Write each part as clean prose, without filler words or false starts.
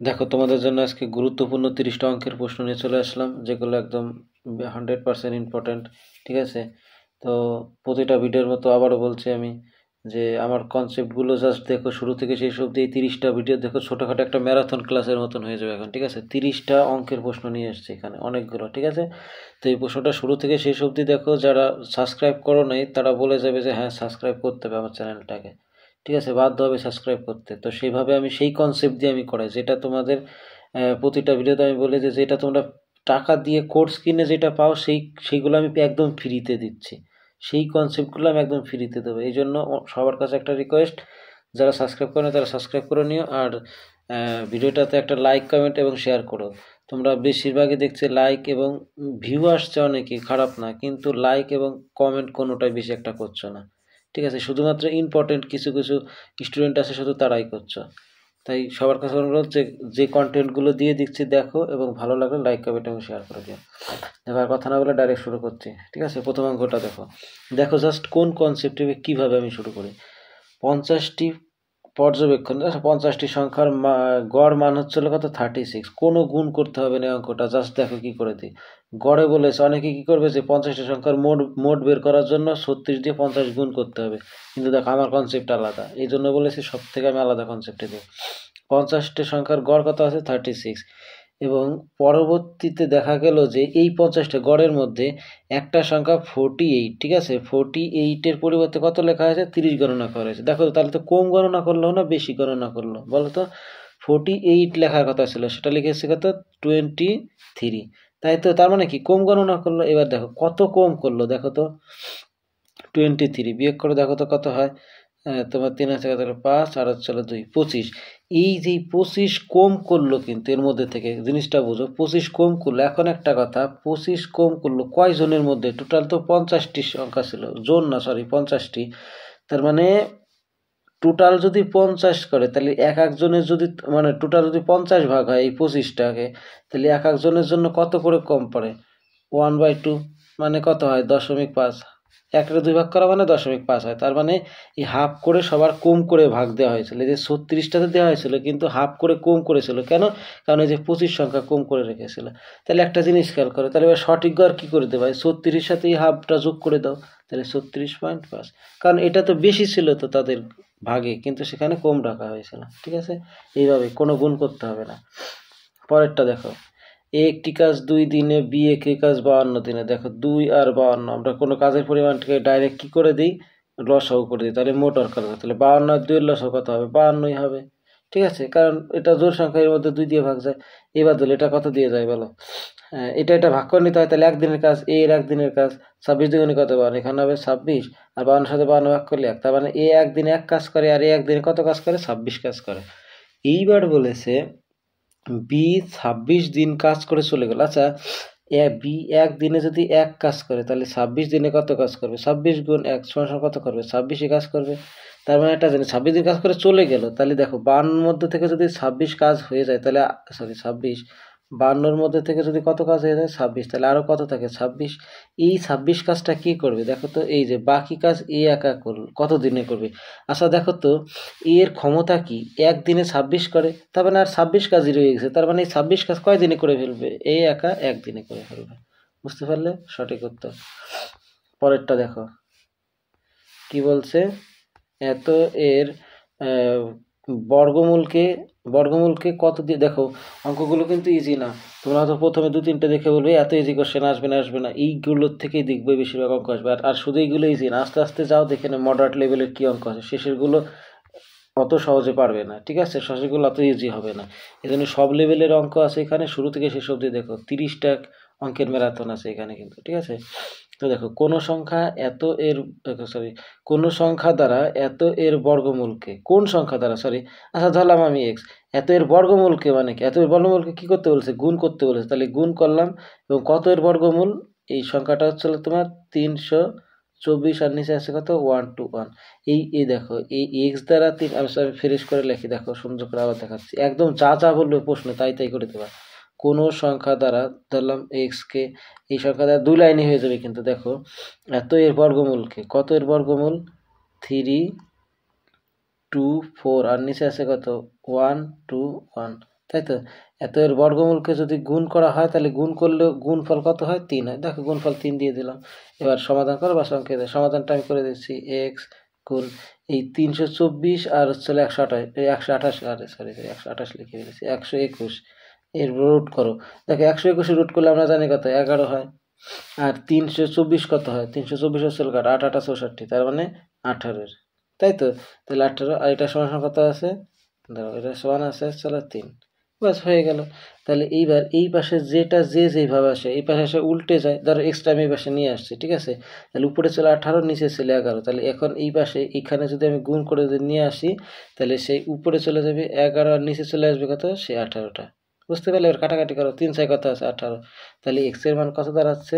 দেখো তোমাদের জন্য আজকে গুরুত্বপূর্ণ 30টা অঙ্কের প্রশ্ন নিয়ে চলে আসলাম, যেগুলো একদম 100% ইম্পর্ট্যান্ট। ঠিক আছে, তো প্রতিটা ভিডিওর মতো আবারও বলছি আমি যে আমার কনসেপ্টগুলো জাস্ট দেখো শুরু থেকে শেষ অবধি। এই 30টা ভিডিও দেখো, ছোটোখাটো একটা ম্যারাথন ক্লাসের মতন হয়ে যাবে এখন। ঠিক আছে, 30টা অঙ্কের প্রশ্ন নিয়ে এসছে এখানে অনেকগুলো। ঠিক আছে, তো এই প্রশ্নটা শুরু থেকে শেষ অবধি দেখো। যারা সাবস্ক্রাইব করো নাই তারা বলে যাবে যে হ্যাঁ সাবস্ক্রাইব করতে হবে আমার চ্যানেলটাকে। ঠিক আছে, বাধ্য হবে সাবস্ক্রাইব করতে। তো সেইভাবে আমি সেই কনসেপ্ট দিয়ে আমি করাই, যেটা তোমাদের প্রতিটা ভিডিওতে আমি বলি যে যেটা তোমরা টাকা দিয়ে কোর্স কিনে যেটা পাও সেইগুলো আমি একদম ফ্রিতে দিচ্ছি। সেই কনসেপ্টগুলো আমি একদম ফ্রিতে দেবো। এই জন্য সবার কাছে একটা রিকোয়েস্ট, যারা সাবস্ক্রাইব করে না তারা সাবস্ক্রাইব করে নিও। আর ভিডিওটাতে একটা লাইক, কমেন্ট এবং শেয়ার করো। তোমরা বেশিরভাগই দেখছি লাইক এবং ভিউ আসছে অনেকই, খারাপ না, কিন্তু লাইক এবং কমেন্ট কোনোটাই বেশি একটা করছো না। ঠিক আছে, শুধুমাত্র ইম্পর্টেন্ট কিছু কিছু স্টুডেন্ট আছে, শুধু তারাই করছো। তাই সবার কাছে অনুরোধ যে যে কন্টেন্টগুলো দিয়ে দিচ্ছি দেখো, এবং ভালো লাগলে লাইক, কমেন্ট এবং শেয়ার করে দিও। দেখো আর কথা না বলে ডাইরেক্ট শুরু করছি। ঠিক আছে, প্রথম অঙ্কটা দেখো। দেখো জাস্ট কোন কনসেপ্টে কীভাবে আমি শুরু করি। 50টি পর্যবেক্ষণ, আচ্ছা 50টি সংখ্যার গড় মান হচ্ছিল কত, 36। কোনো গুণ করতে হবে না অঙ্কটা, জাস্ট দেখো কি করে দিই। গড়ে বলেছে, অনেকে কি করবে যে 50টি সংখ্যার মোট মোট বের করার জন্য 36 দিয়ে 50 গুণ করতে হবে, কিন্তু দেখো আমার কনসেপ্ট আলাদা, এই জন্য বলেছি সব থেকে আমি আলাদা কনসেপ্টে দিই। 50টি সংখ্যার গড় কত আছে, 36। এবং পরবর্তীতে দেখা গেল যে এই 50টা গড়ের মধ্যে একটা সংখ্যা 48। ঠিক আছে, 48-এর পরিবর্তে কত লেখা হয়েছে, 30 গণনা করা হয়েছে। দেখো তাহলে তো কম গণনা করলো না বেশি গণনা করলো বলো তো। 48 লেখার কথা ছিল, সেটা লিখেছে কত, 23। তাই তো, তার মানে কি কম গণনা করলো। এবার দেখো কত কম করলো, দেখো তো 23 বিয়োগ করে দেখো তো কত হয়। তোমার 3 আছে কত, 5 আর হচ্ছে 2, 25। এই যে 25 কম করলো, কিন্তু এর মধ্যে থেকে জিনিসটা বুঝো, 25 কম করলো। এখন একটা কথা, 25 কম করলো কয় জনের মধ্যে, টোটাল তো 50টি সংখ্যা ছিল, জন না সরি 50টি। তার মানে টোটাল যদি 50 করে, তাহলে এক একজনের যদি মানে টোটাল যদি 50 ভাগ হয় এই 25টাকে, তাহলে এক একজনের জন্য কত করে কম পড়ে, 1/2, মানে কত হয়, 0.5। একটা 2 ভাগ করা মানে 0.5 হয়। তার মানে এই হাফ করে সবার কম করে ভাগ দেওয়া হয়েছিল। এই যে 36টাতে দেওয়া হয়েছিল, কিন্তু হাফ করে কম করেছিল কেন, কারণ এই যে 25 সংখ্যা কম করে রেখেছিল। তাহলে একটা জিনিস খেয়াল করো, তাহলে এবার সঠিক গড় কী করে দেবে, 36-এর সাথে এই হাফটা যোগ করে দাও, তাহলে 36.5। কারণ এটা তো বেশি ছিল তো তাদের ভাগে, কিন্তু সেখানে কম রাখা হয়েছিল। ঠিক আছে, এইভাবে কোনো গুণ করতে হবে না। পরেরটা দেখো, এ একটি কাজ 2 দিনে, বি একটি কাজ 52 দিনে। দেখো 2 আর 52, আমরা কোনো কাজের পরিমাণটাকে ডাইরেক্ট কী করে দিই, লসাগু করে দিই, তাহলে মোট অঙ্ক হবে। তাহলে 52 আর 2 এর লসাগু কত হবে, 52ই হবে। ঠিক আছে, কারণ এটা জোড় সংখ্যা, এর মধ্যে 2 দিয়ে ভাগ যায়। এবার ধরো এটা কত দিয়ে যায় বলো, হ্যাঁ এটা ভাগ করে নিতে হয়। তাহলে একদিনের কাজ, এর একদিনের কাজ 26 দুগুণে কত, 52, এখানে হবে 26। আর 52 সাথে 52 ভাগ করলে 1, তার মানে এ একদিনে 1 কাজ করে, আর এ একদিনে কত কাজ করে, 26 কাজ করে। এইবার বলেছে বি 26 দিন কাজ করে চলে গেল। আচ্ছা, বি একদিনে যদি 1 কাজ করে, তাহলে 26 দিনে কত কাজ করবে, 26 গুণ 1 সমান কত করবে, 26ই কাজ করবে। তার মানে একটা জিনিস, 26 দিন কাজ করে চলে গেল, তাহলে দেখো 52-র মধ্যে থেকে যদি 26 কাজ হয়ে যায়, তাহলে সরি 26, 52-র মধ্যে থেকে যদি কত কাজ হয়ে যায়, 26, তাহলে আরও কত থাকে, 26। এই 26 কাজটা কি করবে দেখো তো, এই যে বাকি কাজ এ একা করল, কত দিনে করবে। আচ্ছা দেখো তো, এর ক্ষমতা কি, একদিনে 26 করে, তার মানে আর 26 কাজই রয়ে গেছে। তার মানে এই 26 কাজ কয় দিনে করে ফেলবে, এই একা একদিনে করে ফেলবে। বুঝতে পারলে, সঠিক উত্তর। পরেরটা দেখো কি বলছে, এত এর আহ, বর্গমূলকে বর্গমূলকে কত দিয়ে, দেখো অঙ্কগুলো কিন্তু ইজি না। তোমরা হয়তো প্রথমে 2-3টে দেখে বলবে এত ইজি কোশ্চেন আসবে না, এইগুলোর থেকেই দেখবে বেশিরভাগ অঙ্ক আসবে। আর শুধু এইগুলো ইজি না, আস্তে আস্তে যাও দেখে না মডারেট লেভেলের কী অঙ্ক আছে, শেষেরগুলো অত সহজে পারবে না। ঠিক আছে, শেষেরগুলো অত ইজি হবে না। এই জন্য সব লেভেলের অঙ্ক আছে এখানে, শুরু থেকে শেষ অবধি দেখো 30টা অঙ্কের ম্যারাথন আছে এখানে কিন্তু। ঠিক আছে, তো দেখো কোনো সংখ্যা এত এর সরি কোনো সংখ্যা দ্বারা এত এর বর্গমূলকে, কোন সংখ্যা দ্বারা সরি, আচ্ছা ধরলাম আমি এক্স, এত এর বর্গমূলকে মানে কি, এত এর বর্গমূলকে কী করতে বলেছে, গুণ করতে বলেছে। তাহলে গুণ করলাম, এবং কত এর বর্গমূল, এই সংখ্যাটা হচ্ছিল তোমার 324, আর নিচে আছে কত, 121। এই দেখো এই এক্স দ্বারা আমি ফ্রেশ করে লিখি, দেখো সুন্দর করে আবার দেখাচ্ছি, একদম যা যা বলবে প্রশ্ন তাই করে দেবা। কোনো সংখ্যা দ্বারা ধরলাম এক্সকে, এই সংখ্যা দ্বারা 2 লাইনে হয়ে যাবে, কিন্তু দেখো এত এর বর্গমূলকে, কত এর বর্গমূল, 324, আর নিচে আছে কত, 121। তাই তো? এত এর বর্গমূলকে যদি গুণ করা হয় তাহলে গুণ করলে গুণফল কত হয়? 3 হয়। দেখো গুণফল 3 দিয়ে দিলাম। এবার সমাধান করো বা সংখ্যা দাও। সমাধানটা আমি করে দিচ্ছি। x গুণ এই 324 আর হচ্ছে হলো 128 এই 128 আরে সরি 128 লিখে ফেলেছি 121 এর রুট করো। দেখো 121 রুট করলে আমরা জানি কত 11 হয়। আর 324 কত হয়? 324 হচ্ছে হলো 8 8 64 তার মানে 18 এর। তাই তো? তাহলে 18 আর এটা সমান কত আছে? দাঁড়াও এটা সমান আছে চলো 3। ব্যাস হয়ে গেল। তাহলে এইবার এই পাশে যেটা যেভাবে আসে এই পাশে এসে উল্টে যায়, ধরো এক্সট্রা আমি এই পাশে নিয়ে আসছি, ঠিক আছে? তাহলে উপরে ছিল 18 নিচে ছিল 11। তাহলে এখন এই পাশে এখানে যদি আমি গুণ করে যদি নিয়ে আসি তাহলে সেই উপরে চলে যাবে 11 আর নিচে চলে আসবে কত? সেই 18টা। বুঝতে পারলে? এবার কাটাকাটি করো, 3 6 কত আছে? 18। তাহলে এক্স এর মান কত দাঁড়াচ্ছে?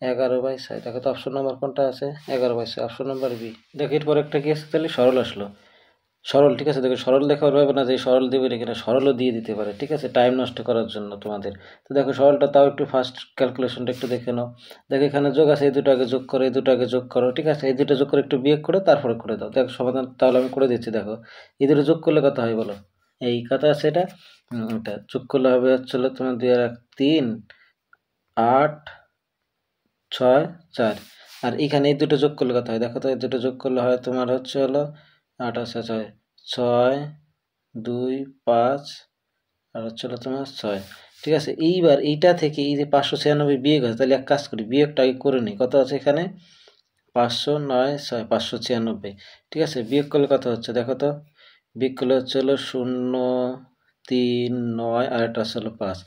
11/6। দেখো তো অপশন নাম্বার কোনটা আছে? 11/6, অপশন নাম্বার বি। দেখো এরপর একটা কি আছে? তাহলে সরল আসলো। সরল, ঠিক আছে? দেখো সরল দেখা পারবে না যে সরল দেবে কিনা, সরলও দিয়ে দিতে পারে, ঠিক আছে? টাইম নষ্ট করার জন্য তোমাদের। তো দেখো সরলটা তাও একটু ফার্স্ট ক্যালকুলেশনটা একটু দেখে নাও। দেখো এখানে যোগ আছে, এই দুটো আগে যোগ করো, এই দুটো আগে যোগ করো, ঠিক আছে? এই দুটো যোগ করে একটু বিয়োগ করে তারপরে করে দাও। দেখো সমাধান তাহলে আমি করে দিচ্ছি। দেখো এই দুটো যোগ করলে কত হয় বলো? এই কত আছে এটা? এটা যোগ করলে হবে হচ্ছে তোমার 2 আর 1 3 8 6 4। আর এখানে এই দুটো যোগ করলে কত হয়? দেখো তো এই দুটো যোগ করলে হয় তোমার হচ্ছে হলো 8 আছে 6 6 2 5 আর হচ্ছে হলো তোমার 6, ঠিক আছে? এইবার এইটা থেকে এই যে 596 বিয়োগ আছে, তাহলে এক কাজ করি বিয়োগটা আগে করে নিই। কত আছে এখানে? 509 6 596, ঠিক আছে? বিয়োগ করলে কত হচ্ছে দেখো তো? বিয়োগ করলে হচ্ছে হলো 0 3 9 আর এটা হচ্ছে হলো 5।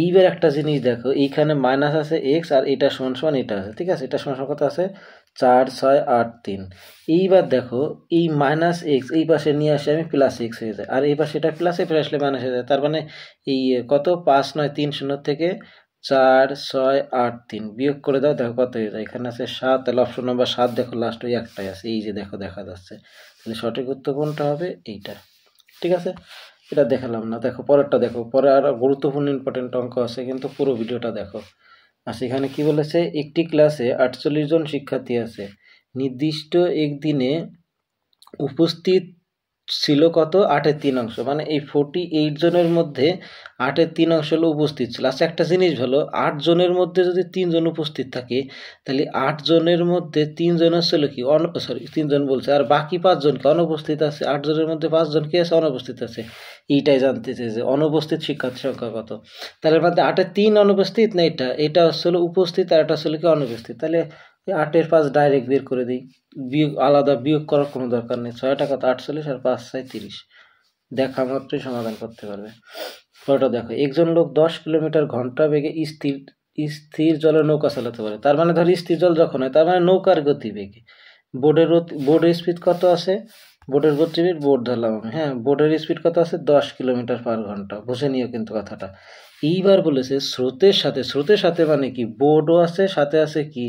এইবার একটা জিনিস দেখো, এইখানে মাইনাস আছে এক্স আর এটা সমান সমান এটা আছে, ঠিক আছে? এটা সমান সমান কত আছে? 4 6 8 3। এইবার দেখো এই মাইনাস এক্স এই পাশে নিয়ে আসে আমি প্লাস এক্স হয়ে যায়, আর এই পাশে এটা প্লাস এ আসলে মাইনাস হয়ে যায়। তার মানে এই কত 5 9 3 0 থেকে 4 6 8 3 বিয়োগ করে দাও, দেখো কত হয়ে যায়? এখানে আছে 7। তাহলে অপশন নাম্বার 7 দেখো লাস্ট ওই একটাই আছে, এই যে দেখো দেখা যাচ্ছে। তাহলে সঠিক উত্তর কোনটা হবে? এইটা, ঠিক আছে? এটা দেখালাম না। দেখো পরেরটা দেখো, পরে আর গুরুত্বপূর্ণ ইম্পর্টেন্ট অঙ্ক আছে, কিন্তু পুরো ভিডিওটা দেখো। আর সেখানে কি বলেছে? একটি ক্লাসে 48 জন শিক্ষার্থী আছে, নির্দিষ্ট একদিনে উপস্থিত ছিল কত? 8/3 মানে এই 48 জনের মধ্যে 8/3 হলো উপস্থিত ছিল। আচ্ছা একটা জিনিস ভালো, 8 জনের মধ্যে যদি 3 জন উপস্থিত থাকে তাহলে 8 জনের মধ্যে 3 জন হচ্ছিল কি 3 জন বলছে, আর বাকি 5 জন কি অনুপস্থিত আছে? 8 জনের মধ্যে 5 জন কি আছে? অনুপস্থিত আছে। এইটাই জানতে চাই যে অনুপস্থিত শিক্ষার্থী সংখ্যা কত। তাহলে মধ্যে 8/3 অনুপস্থিত না, এটা হচ্ছিল উপস্থিত আর এটা হচ্ছিল কি অনুপস্থিত। তাহলে 8/5 ডাইরেক্ট বের করে দিই, বিয়োগ আলাদা বিয়োগ করার কোনো দরকার নেই। 6 টাকা তো 48 আর 5 6 30, দেখা মাত্রই সমাধান করতে পারবে। পরেরটা দেখো, একজন লোক 10 কিলোমিটার ঘন্টা বেগে স্থির স্থির জলে নৌকা চালাতে পারে। তার মানে ধর স্থির জল যখন হয় তার মানে নৌকার গতিবেগে। বোর্ডের স্পিড কত আছে? বোর্ডের গতিবেগ বোর্ড ধরলাম আমি, হ্যাঁ বোর্ডের স্পিড কত আছে? 10 কিলোমিটার পার ঘন্টা। বুঝে নিও কিন্তু কথাটা। এইবার বলেছে স্রোতের সাথে মানে কি বোর্ডও আছে, সাথে আছে কি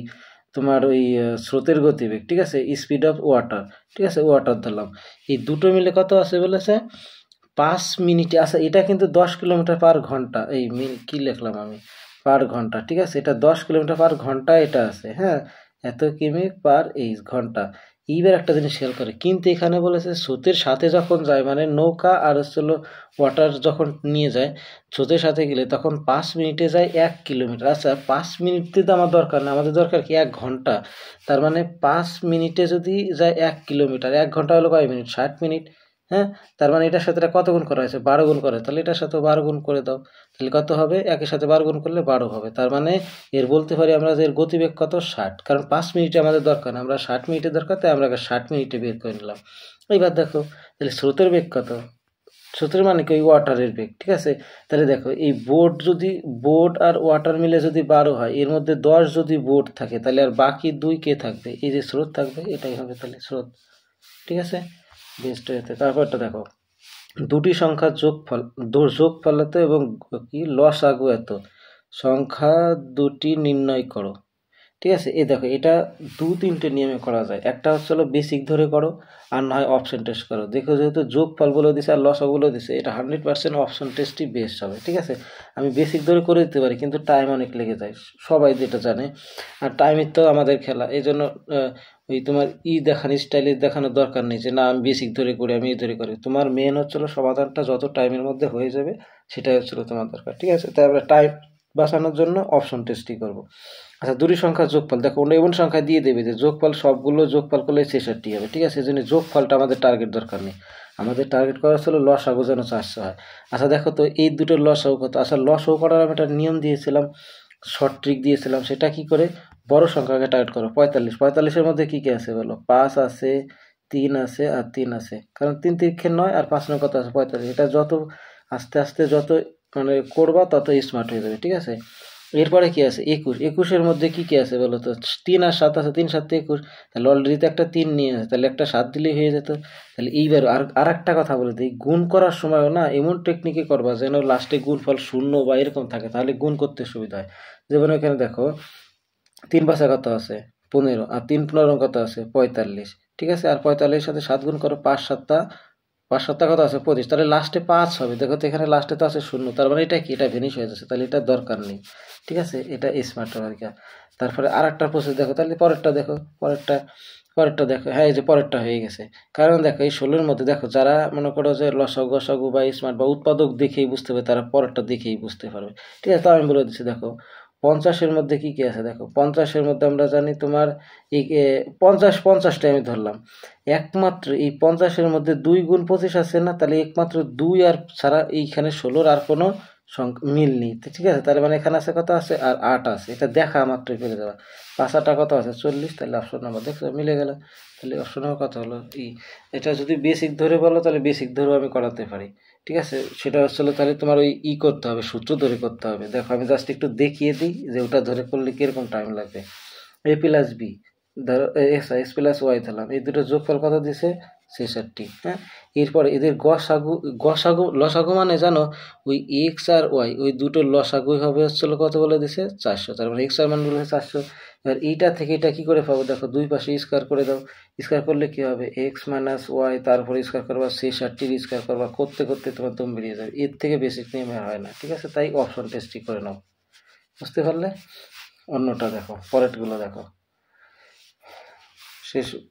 তোমার ওই স্রোতের গতিবেগ, ঠিক আছে? স্পিড অফ ওয়াটার, ঠিক আছে? ওয়াটার ধরলাম। এই দুটো মিলে কত আছে বলেছে? 5 মিনিটে। আচ্ছা এটা কিন্তু 10 কিলোমিটার পার ঘন্টা, এই কি লিখলাম আমি? পার ঘন্টা, ঠিক আছে? এটা 10 কিলোমিটার পার ঘন্টা এটা আছে, হ্যাঁ এত কিমি পার এই ঘন্টা। এইবার একটা জিনিস খেয়াল করে, কিন্তু এখানে বলেছে স্রোতের সাথে যখন যায় মানে নৌকা আর হচ্ছিল ওয়াটার যখন নিয়ে যায় স্রোতের সাথে গেলে তখন 5 মিনিটে যায় 1 কিলোমিটার। আচ্ছা 5 মিনিটে তো আমার দরকার না, আমাদের দরকার কি 1 ঘন্টা। তার মানে 5 মিনিটে যদি যায় 1 কিলোমিটার, 1 ঘন্টা হলো কয় মিনিট? 60 মিনিট, হ্যাঁ? তার মানে এটার সাথে এটা কত গুণ করা হয়েছে? 12 গুণ করা, তাহলে এটার সাথে 12 গুণ করে দাও। তাহলে কত হবে? একের সাথে 12 গুণ করলে 12 হবে। তার মানে এর বলতে পারি আমরা যে এর গতিবেগ কত? 60। কারণ 5 মিনিটে আমাদের দরকার না, আমরা 60 মিনিটে দরকার, তাই আমরা 60 মিনিটে বের করে নিলাম। এইবার দেখো তাহলে স্রোতের বেগ কত? স্রোতের মানে কি ওই ওয়াটারের বেগ, ঠিক আছে? তাহলে দেখো এই বোট আর ওয়াটার মিলে যদি 12 হয়, এর মধ্যে 10 যদি বোট থাকে তাহলে আর বাকি 2 কে থাকবে? এই যে স্রোত থাকবে, এটাই হবে তাহলে স্রোত, ঠিক আছে? বেস্ট হয়েছে। তারপরটা দেখো, দুটি সংখ্যার যোগফল এত এবং কি লসাগু এত, সংখ্যা দুটি নির্ণয় করো, ঠিক আছে? এই দেখো এটা 2-3টে নিয়মে করা যায়। একটা হচ্ছে হলো বেসিক ধরে করো, আর না হয় অপশন টেস্ট করো। দেখো যেহেতু যোগফলগুলো দিছে আর লসাগুলো দিছে, এটা 100% অপশন টেস্টই বেস্ট হবে, ঠিক আছে? আমি বেসিক ধরে করে দিতে পারি কিন্তু টাইম অনেক লেগে যায়, সবাই যেটা জানে। আর টাইমের তো আমাদের খেলা, এই জন্য ওই তোমার স্টাইলে দেখানোর দরকার নেই যে না আমি বেসিক ধরে করি, আমি ধরে করি। তোমার মেন হচ্ছে হলো সমাধানটা যত টাইমের মধ্যে হয়ে যাবে সেটাই হচ্ছিল তোমার দরকার। ঠিক আছে, তাই আমরা টাইম বাঁচানোর জন্য অপশন টেস্টই করব। আচ্ছা, দুটি সংখ্যার যোগফল দেখো, অন্য এমন সংখ্যা দিয়ে দেবে যে যোগফল সবগুলো যোগফল করলে 66 হবে। ঠিক আছে, এই জন্য যোগফলটা আমাদের টার্গেট দরকার নেই, আমাদের টার্গেট করা ছিল লসাগু যেন 400 হয়। আচ্ছা দেখো তো এই দুটোর লসাগু কত? আচ্ছা, লসাগু করার আমি একটা নিয়ম দিয়েছিলাম, শর্ট ট্রিক দিয়েছিলাম, সেটা কি করে? বড় সংখ্যাকে টার্গেট করো। 45, 45-এর মধ্যে কি কি আছে বলো? 5 আছে, 3 আছে আর 3 আছে, কারণ 3 তিরিক্ষে 9 আর 5 নয় কত আছে? 45। এটা যত আস্তে আস্তে যত মানে করবা তত স্মার্ট হয়ে যাবে। ঠিক আছে, এরপরে কি আছে? 21, 21-এর মধ্যে কি কি আছে বলো তো? 3 আর 7 আছে, 3 7 21, তাহলে অলরেডি তো একটা 3 নিয়ে আছে, তাহলে একটা 7 দিলেই হয়ে যেত। তাহলে এইবার আর একটা কথা বলে দিই, গুণ করার সময়ও না এমন টেকনিকে করবা যেন লাস্টে গুণফল 0 বা এরকম থাকে, তাহলে গুণ করতে সুবিধা হয়। যেমন এখানে দেখো 3 5 কত আছে? 15, আর 3 15 কত আছে? 45। ঠিক আছে, আর 45-এর সাথে 7 গুণ করো, 5 7 কত আছে? 25, তাহলে লাস্টে 5 হবে। দেখো তো এখানে লাস্টে তো আছে 0, তার মানে এটা কি? এটা ভেনিশ হয়ে যাচ্ছে, তাহলে এটা দরকার নেই। ঠিক আছে, এটা স্মার্ট আর কি। তারপরে আর একটা প্রসেস দেখো, তাহলে পরেরটা দেখো, পরেরটা দেখো, হ্যাঁ এই যে পরেরটা হয়ে গেছে। কারণ দেখো এই 16-এর মধ্যে দেখো, যারা মনে করো যে লসাগু গসাগু বা স্মার্ট বা উৎপাদক দেখেই বুঝতে পারবে, তারা পরেরটা দেখেই বুঝতে পারবে। ঠিক আছে, তো আমি বলে দিচ্ছি দেখো 50-এর মধ্যে কি কি আছে দেখো। 50-এর মধ্যে আমরা জানি তোমার এই 50-50টা আমি ধরলাম, একমাত্র এই 50-এর মধ্যে 2 গুণ 25 আছে না, তাহলে একমাত্র 2 আর ছাড়া এইখানে 16-র আর কোনো মিল নেই। ঠিক আছে, তাহলে মানে এখানে আছে কত আছে? আর 8 আছে, এটা দেখা মাত্রই পেরে যাওয়া। 5 কত আছে? 40, তাহলে অপশন নাম্বার দেখো মিলে গেল। তাহলে অপশন নাম্বার কত হলো? এটা যদি বেসিক ধরে বলো তাহলে বেসিক ধরেও আমি করাতে পারি। ঠিক আছে, সেটা হচ্ছিল তাহলে তোমার ওই করতে হবে, সূত্র ধরে করতে হবে। দেখো আমি জাস্ট একটু দেখিয়ে দিই যে ওটা ধরে করলে কিরকম টাইম লাগবে। এ প্লাস বি ধরো, এক্স প্লাস ওয়াই ধরলাম, এই দুটো যোগফল কত দিছে? 66। হ্যাঁ, এরপরে এদের লসাগু মানে জানো ওই এক্স আর ওয়াই ওই দুটো লসাগুই হবে হচ্ছিল কত বলে দিছে? 400। তার মানে এক্স আর মান বলে 400। এবার এইটা থেকে এটা কি করে পাবো? দেখো দুই পাশে স্কোয়ার করে দাও, স্কোয়ার করলে কি হবে? এক্স মাইনাস ওয়াই, তারপরে স্কোয়ার করবা 66 স্কোয়ার করবা, করতে করতে তোমার দম বেরিয়ে যাবে। এর থেকে বেসিক নিয়মে হয় না। ঠিক আছে, তাই অপশন টেস্টই করে নাও। বুঝতে পারলে? অন্যটা দেখো, পরেরগুলো দেখো,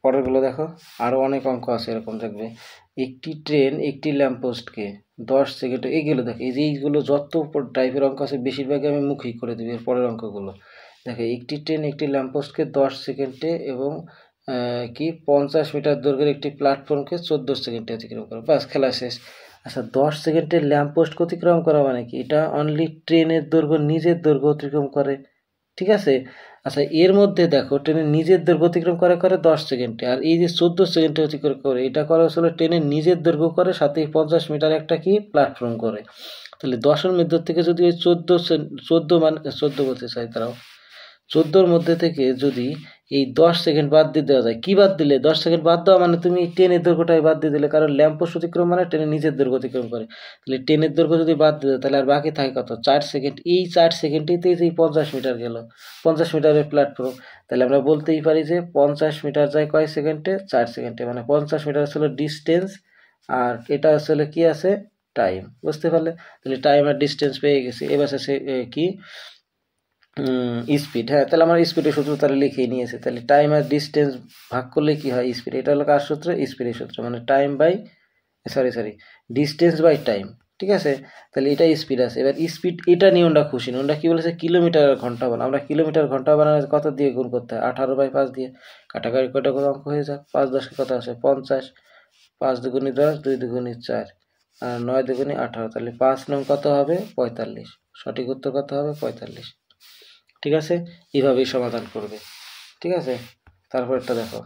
পরেরগুলো দেখো, আরও অনেক অঙ্ক আছে এরকম দেখবে। একটি ট্রেন একটি ল্যাম্পপোস্টকে 10 সেকেন্ড, এইগুলো দেখো, এই যে এইগুলো যত টাইপের অঙ্ক আছে বেশিরভাগই আমি মুখেই করে দেবো। এর পরের অঙ্কগুলো দেখো, একটি ট্রেন একটি ল্যাম্পপোস্টকে 10 সেকেন্ডে এবং কি 50 মিটার দৈর্ঘ্যের একটি প্ল্যাটফর্মকে 14 সেকেন্ডে অতিক্রম করে, বাস খেলা শেষ। আচ্ছা, 10 সেকেন্ডে ল্যাম্পপোস্ট অতিক্রম করা মানে কি? এটা অনলি ট্রেনের দৈর্ঘ্য, নিজের দৈর্ঘ্য অতিক্রম করে। ঠিক আছে, আচ্ছা এর মধ্যে দেখো ট্রেনের নিজের দৈর্ঘ্য অতিক্রম করে 10 সেকেন্ডে, আর এই যে 14 সেকেন্ডে অতিক্রম করে, এটা করা হচ্ছিল ট্রেনের নিজের দৈর্ঘ্য করে, সাথে 50 মিটার একটা কি প্ল্যাটফর্ম করে। তাহলে 10-এর মধ্যে থেকে যদি ওই 14 মানে 14 বলতে চাই, তারাও 14-র মধ্যে থেকে যদি এই 10 সেকেন্ড বাদ দিয়ে দেওয়া যায়, কি বাদ দিলে? 10 সেকেন্ড বাদ দেওয়া মানে তুমি ট্রেনের দৈর্ঘ্যটাই বাদ দিয়ে দিলে, কারণ ল্যাম্পপোস্ট অতিক্রম মানে ট্রেনের নিজের দৈর্ঘ্য অতিক্রম করে। তাহলে ট্রেনের দৈর্ঘ্য যদি বাদ দিয়ে দাও, তাহলে আর বাকি থাকে কত? 4 সেকেন্ড। এই 4 সেকেন্ডেতেই এই 50 মিটার গেল, 50 মিটারের প্ল্যাটফর্ম। তাহলে আমরা বলতেই পারি যে 50 মিটার যায় কয় সেকেন্ডে? 4 সেকেন্ডে, মানে 50 মিটার হলো ডিস্টেন্স, আর এটা আসলে কি আছে? টাইম। বুঝতে পারলে? তাহলে টাইম আর ডিস্টেন্স পেয়ে গেছি। এবার আছে কি স্পিড। হ্যাঁ, তাহলে আমার স্পিডের সূত্র তাহলে লিখেই নিয়েছে। তাহলে টাইম আর ডিস্টেন্স ভাগ করলে কি হয়? স্পিড। এটা হলো কার সূত্র? স্পিডের সূত্র, মানে time by sorry distance by time. ঠিক আছে, তাহলে এটা স্পিড আছে। এবার স্পিড এটা নিয়ে ওটা খুশি না, ওটা কি বলেছে? কিলোমিটার ঘন্টা বানানো। আমরা কিলোমিটার ঘন্টা বানানো কত দিয়ে গুণ করতে হয়? 18/5 দিয়ে। কাটাকাটি কটা করে অঙ্ক হয়ে যাক। 5 10 কত আছে? 50, 5 দুগুণি 10, 2 দুগুণি 4, আর 9 দুগুণি 18, তাহলে 5 নং কত হবে? 45। সঠিক উত্তর কত হবে? 45। ঠিক আছে, এইভাবেই সমাধান করবে। ঠিক আছে, তারপরটা দেখো,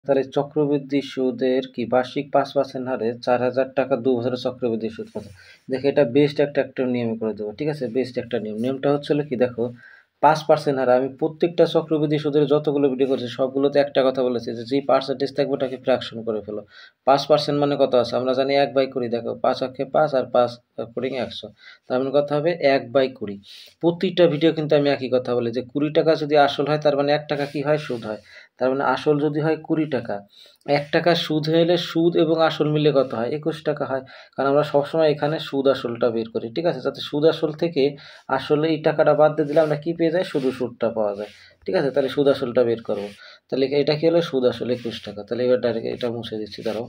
তাহলে চক্রবৃদ্ধি সুদের কি বার্ষিক 5% হারে 4,000 টাকা 2 বছরের চক্রবৃদ্ধি সুদ কত? দেখো এটা বেস্ট একটা নিয়ম করে দেবো। ঠিক আছে, বেস্ট একটা নিয়মটা হচ্ছিল কি দেখো, 5% হারে আমি প্রত্যেকটা চক্রবৃদ্ধি সুদের যতগুলো ভিডিও করছি সবগুলোতে একটা কথা বলেছি যে যেই পার্সেন্টেজ থাকবে ওটাকে ফ্র্যাকশন করে ফেলো। 5% মানে কত আছে? আমরা জানি 1/20। দেখো 5 অক্ষে 5 আর 5 কোডিং 100, তার মানে কথা হবে 1/20। প্রতিটা ভিডিও কিন্তু আমি একই কথা বলি যে 20 টাকা যদি আসল হয় তার মানে 1 টাকা কি হয়? সুদ হয়। তার মানে আসল যদি হয় 20 টাকা, 1 টাকা সুদ হলে সুদ এবং আসল মিলে কত হয়? 21 টাকা হয়। কারণ আমরা সবসময় এখানে সুদ আসলটা বের করি। ঠিক আছে, যাতে সুদ আসল থেকে আসলে এই টাকাটা বাদ দিয়ে দিলে আমরা কি পেয়ে যাই? শুধু সুদটা পাওয়া যায়। ঠিক আছে, তাহলে সুদ আসলটা বের করবো। তাহলে এটা কি হলো? সুদ আসল 21 টাকা। তাহলে এবার ডাইরেক্ট এটা মুছে দিচ্ছি, দাঁড়াও।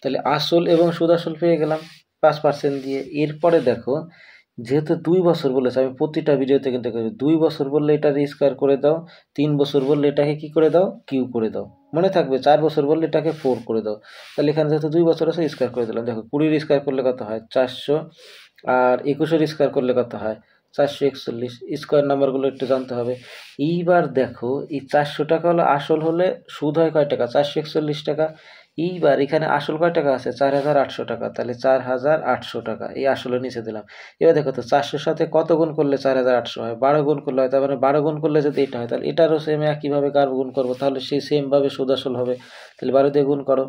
তাহলে আসল এবং সুদ আসল পেয়ে গেলাম। 5% দিয়ে। এরপরে দেখো যেহেতু 2 বছর বলেছে, আমি প্রতিটা ভিডিওতে কিন্তু 2 বছর বললে এটার স্কোয়ার করে দাও, 3 বছর বললে এটাকে কি করে দাও, কিউ করে দাও, মনে থাকবে। 4 বছর বললে এটাকে 4 করে দাও। তাহলে এখানে যেহেতু 2 বছর আছে স্কোয়ার করে দিলাম। দেখো 20 স্কোয়ার করলে কত হয় 400, আর 21 স্কোয়ার করলে কত হয় 441। স্কোয়ার নাম্বারগুলো একটু জানতে হবে। এইবার দেখো এই 400 টাকা হলো আসল, হলে সুদ হয় কয় টাকা 441 টাকা। এইবার এখানে আসল কয় টাকা আছে 4800 টাকা, তাহলে 4800 টাকা এই আসলের নিচে দিলাম। এবার দেখো তো 400-র সাথে কত গুণ করলে 4800 হয়, 12 গুণ করলে হয়। তার মানে 12 গুণ করলে যদি এটা হয়, তাহলে এটারও সেম একইভাবে কার গুণ করবো, তাহলে সেই সেমভাবে সুদ আসল হবে। তাহলে 12 দিয়ে গুণ করো,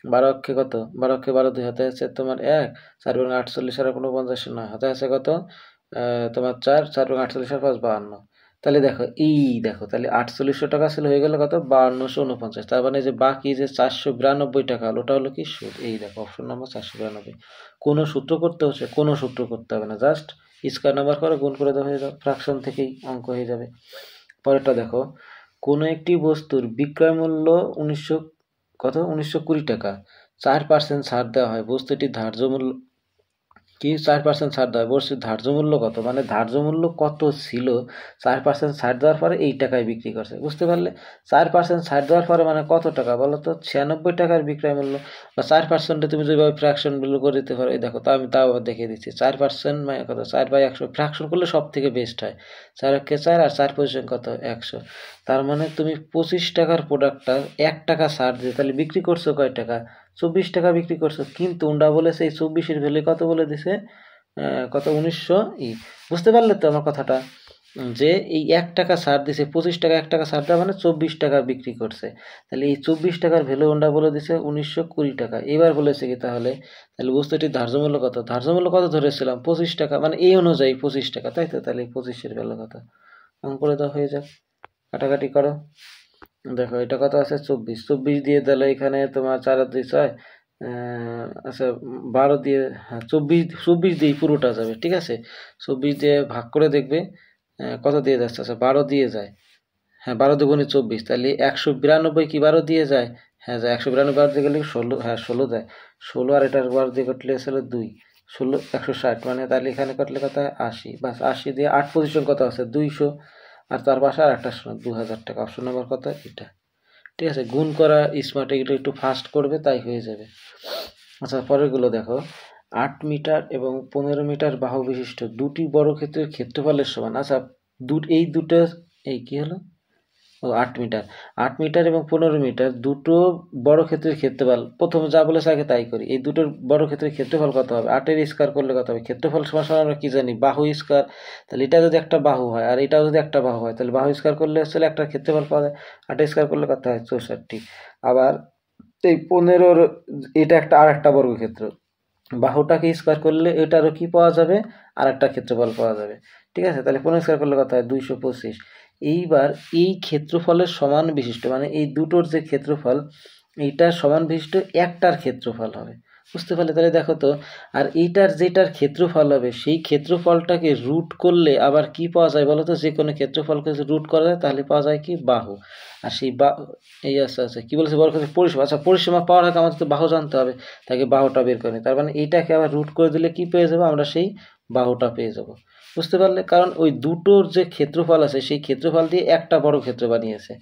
12 অক্ষে কত, 12 অক্ষে 12 2 হাতে আছে তোমার 1, 4 গুণ 48 আর 49 নয়, হাতে আছে কত তোমার 4, 4 গুণ 48 আর 5 52। তাহলে দেখো এই দেখো তাহলে 4800 টাকা ছিল, হয়ে গেল কত 5249। তার মানে যে বাকি যে 492 টাকা হলো, ওটা হলো কি সুদ। এই দেখো অপশন নম্বর 492। কোনো সূত্র করতে হচ্ছে, কোনো সূত্র করতে হবে না, জাস্ট স্কয়ার নাম্বার করে গুণ করে দেওয়া হয়ে যাবে, ফ্র্যাকশন থেকেই অঙ্ক হয়ে যাবে। পরেরটা দেখো, কোনো একটি বস্তুর বিক্রয় মূল্য 1920 টাকা, 4% ছাড় দেওয়া হয়, বস্তুটির ধার্য মূল্য কি 4% ছাড় দেওয়া হয়, বস্তুর ধার্য মূল্য কত, মানে ধার্য মূল্য কত ছিল, 4% ছাড় দেওয়ার পরে এই টাকায় বিক্রি করছে, বুঝতে পারলে। 4% ছাড় দেওয়ার পরে মানে কত টাকা বলো তো, 96 টাকার বিক্রয় মূল্য। বা 4%-এ তুমি যেভাবে ফ্র্যাকশন ভ্যালু করে দিতে পারো, এই দেখো তাও আমি তাও আবার দেখিয়ে দিচ্ছি। 4% মানে কত, 4/100, ফ্র্যাকশন করলে সব থেকে বেস্ট হয়। 4 একে 4 আর 4 কত 100। তার মানে তুমি 25 টাকার প্রোডাক্টটা 1 টাকা ছাড় দিয়ে তাহলে বিক্রি করছো কয় টাকা, 24 টাকা বিক্রি করছো। কিন্তু উন্ডা বলেছে এই 24-এর ভ্যালু কত বলে দিছে, কত 1900 বুঝতে পারলে তো আমার কথাটা, যে এই 1 টাকা ছাড় দিছে, 25 টাকা 1 টাকা ছাড় দেওয়া মানে 24 টাকা বিক্রি করছে। তাহলে এই 24 টাকার ভ্যালু উন্ডা বলে দিছে 1920 টাকা। এবার বলেছে কি তাহলে, তাহলে বস্তুটির ধার্য মূল্য কত, ধার্য মূল্য কত ধরেছিলাম 25 টাকা, মানে এই অনুযায়ী 25 টাকা, তাই তো। তাহলে 25-এর ভ্যালু কত, অঙ্ক করে দেওয়া হয়ে যাক, কাটাকাটি করো। দেখো এটা কত আছে 24, 24 দিয়ে দিলে এখানে তোমার 4 আর 2 6, আচ্ছা 12 দিয়ে, হ্যাঁ 24 দিয়ে পুরোটা যাবে, ঠিক আছে। 24 দিয়ে ভাগ করে দেখবে কত দিয়ে যাচ্ছে, আচ্ছা 12 দিয়ে যায়, হ্যাঁ 12 দুগুণে 24, তাহলে 192 কি 12 দিয়ে যায়, হ্যাঁ যায় 192 12 দিয়ে গেলে 16, হ্যাঁ 16 যায়, 16 আর এটার 12 দিয়ে কাটলে আসলে 2, 16 160, মানে তাহলে এখানে কাটলে কত হয় 80, বাস 80 দিয়ে 8 পজিশন কত আছে 200, আর তার পাশে আর একটা 2000 টাকা। অপশন নাম্বার কত এটা, ঠিক আছে। গুণ করা স্মার্ট, এগুলো একটু ফাস্ট করবে তাই হয়ে যাবে। আচ্ছা পরেরগুলো দেখো, 8 মিটার এবং 15 মিটার বাহু বিশিষ্ট দুটি বর্গক্ষেত্রের ক্ষেত্রফলের সমান। আচ্ছা এই দুটো, এই কি হলো, ও 8 মিটার, 8 মিটার এবং 15 মিটার দুটো বর্গক্ষেত্রের ক্ষেত্রফল, প্রথমে যা বলেছে আগে তাই করি। এই দুটোর বর্গক্ষেত্রের ক্ষেত্রফল কত হবে, 8-এর স্কয়ার করলে কত হবে, ক্ষেত্রফল সমান সমান আমরা কি জানি বাহু স্কয়ার। তাহলে এটা যদি একটা বাহু হয় আর এটাও যদি একটা বাহু হয়, তাহলে বাহু স্কয়ার করলে আসলে একটা ক্ষেত্রফল পাওয়া যায়, 8 স্কয়ার করলে কত হয় 64। আবার এই 15-র এটা একটা আর একটা বর্গক্ষেত্র, বাহুটাকে স্কয়ার করলে এটারও কি পাওয়া যাবে, আর একটা ক্ষেত্রফল পাওয়া যাবে, ঠিক আছে। তাহলে 15 স্কয়ার করলে কত হয় 225। এইবার এই ক্ষেত্রফলের সমান বিশিষ্ট, মানে এই দুটোর যে ক্ষেত্রফল এইটার সমান বিশিষ্ট একটার ক্ষেত্রফল হবে, বুঝতে পারলে। তাহলে দেখো তো, আর এইটার যেটার ক্ষেত্রফল হবে সেই ক্ষেত্রফলটাকে রুট করলে আবার কি পাওয়া যায় বলো তো, যে কোনো ক্ষেত্রফলকে যদি রুট করা যায় তাহলে পাওয়া যায় কি বাহু। আর সেই এই আচ্ছা কি বলেছে বর্গক্ষেত্রের পরিসীমা, আচ্ছা পরিসীমা পাওয়ার আগে আমাদের তো বাহু জানতে হবে, তাকে বাহুটা বের করে নিই। তার মানে এইটাকে আবার রুট করে দিলে কি পেয়ে যাবো আমরা, সেই বাহুটা পেয়ে যাব, বুঝতে পারলে। কারণ ওই দুটোর যে ক্ষেত্রফল আছে সেই ক্ষেত্রফল দিয়ে একটা বড় ক্ষেত্র বানিয়েছে,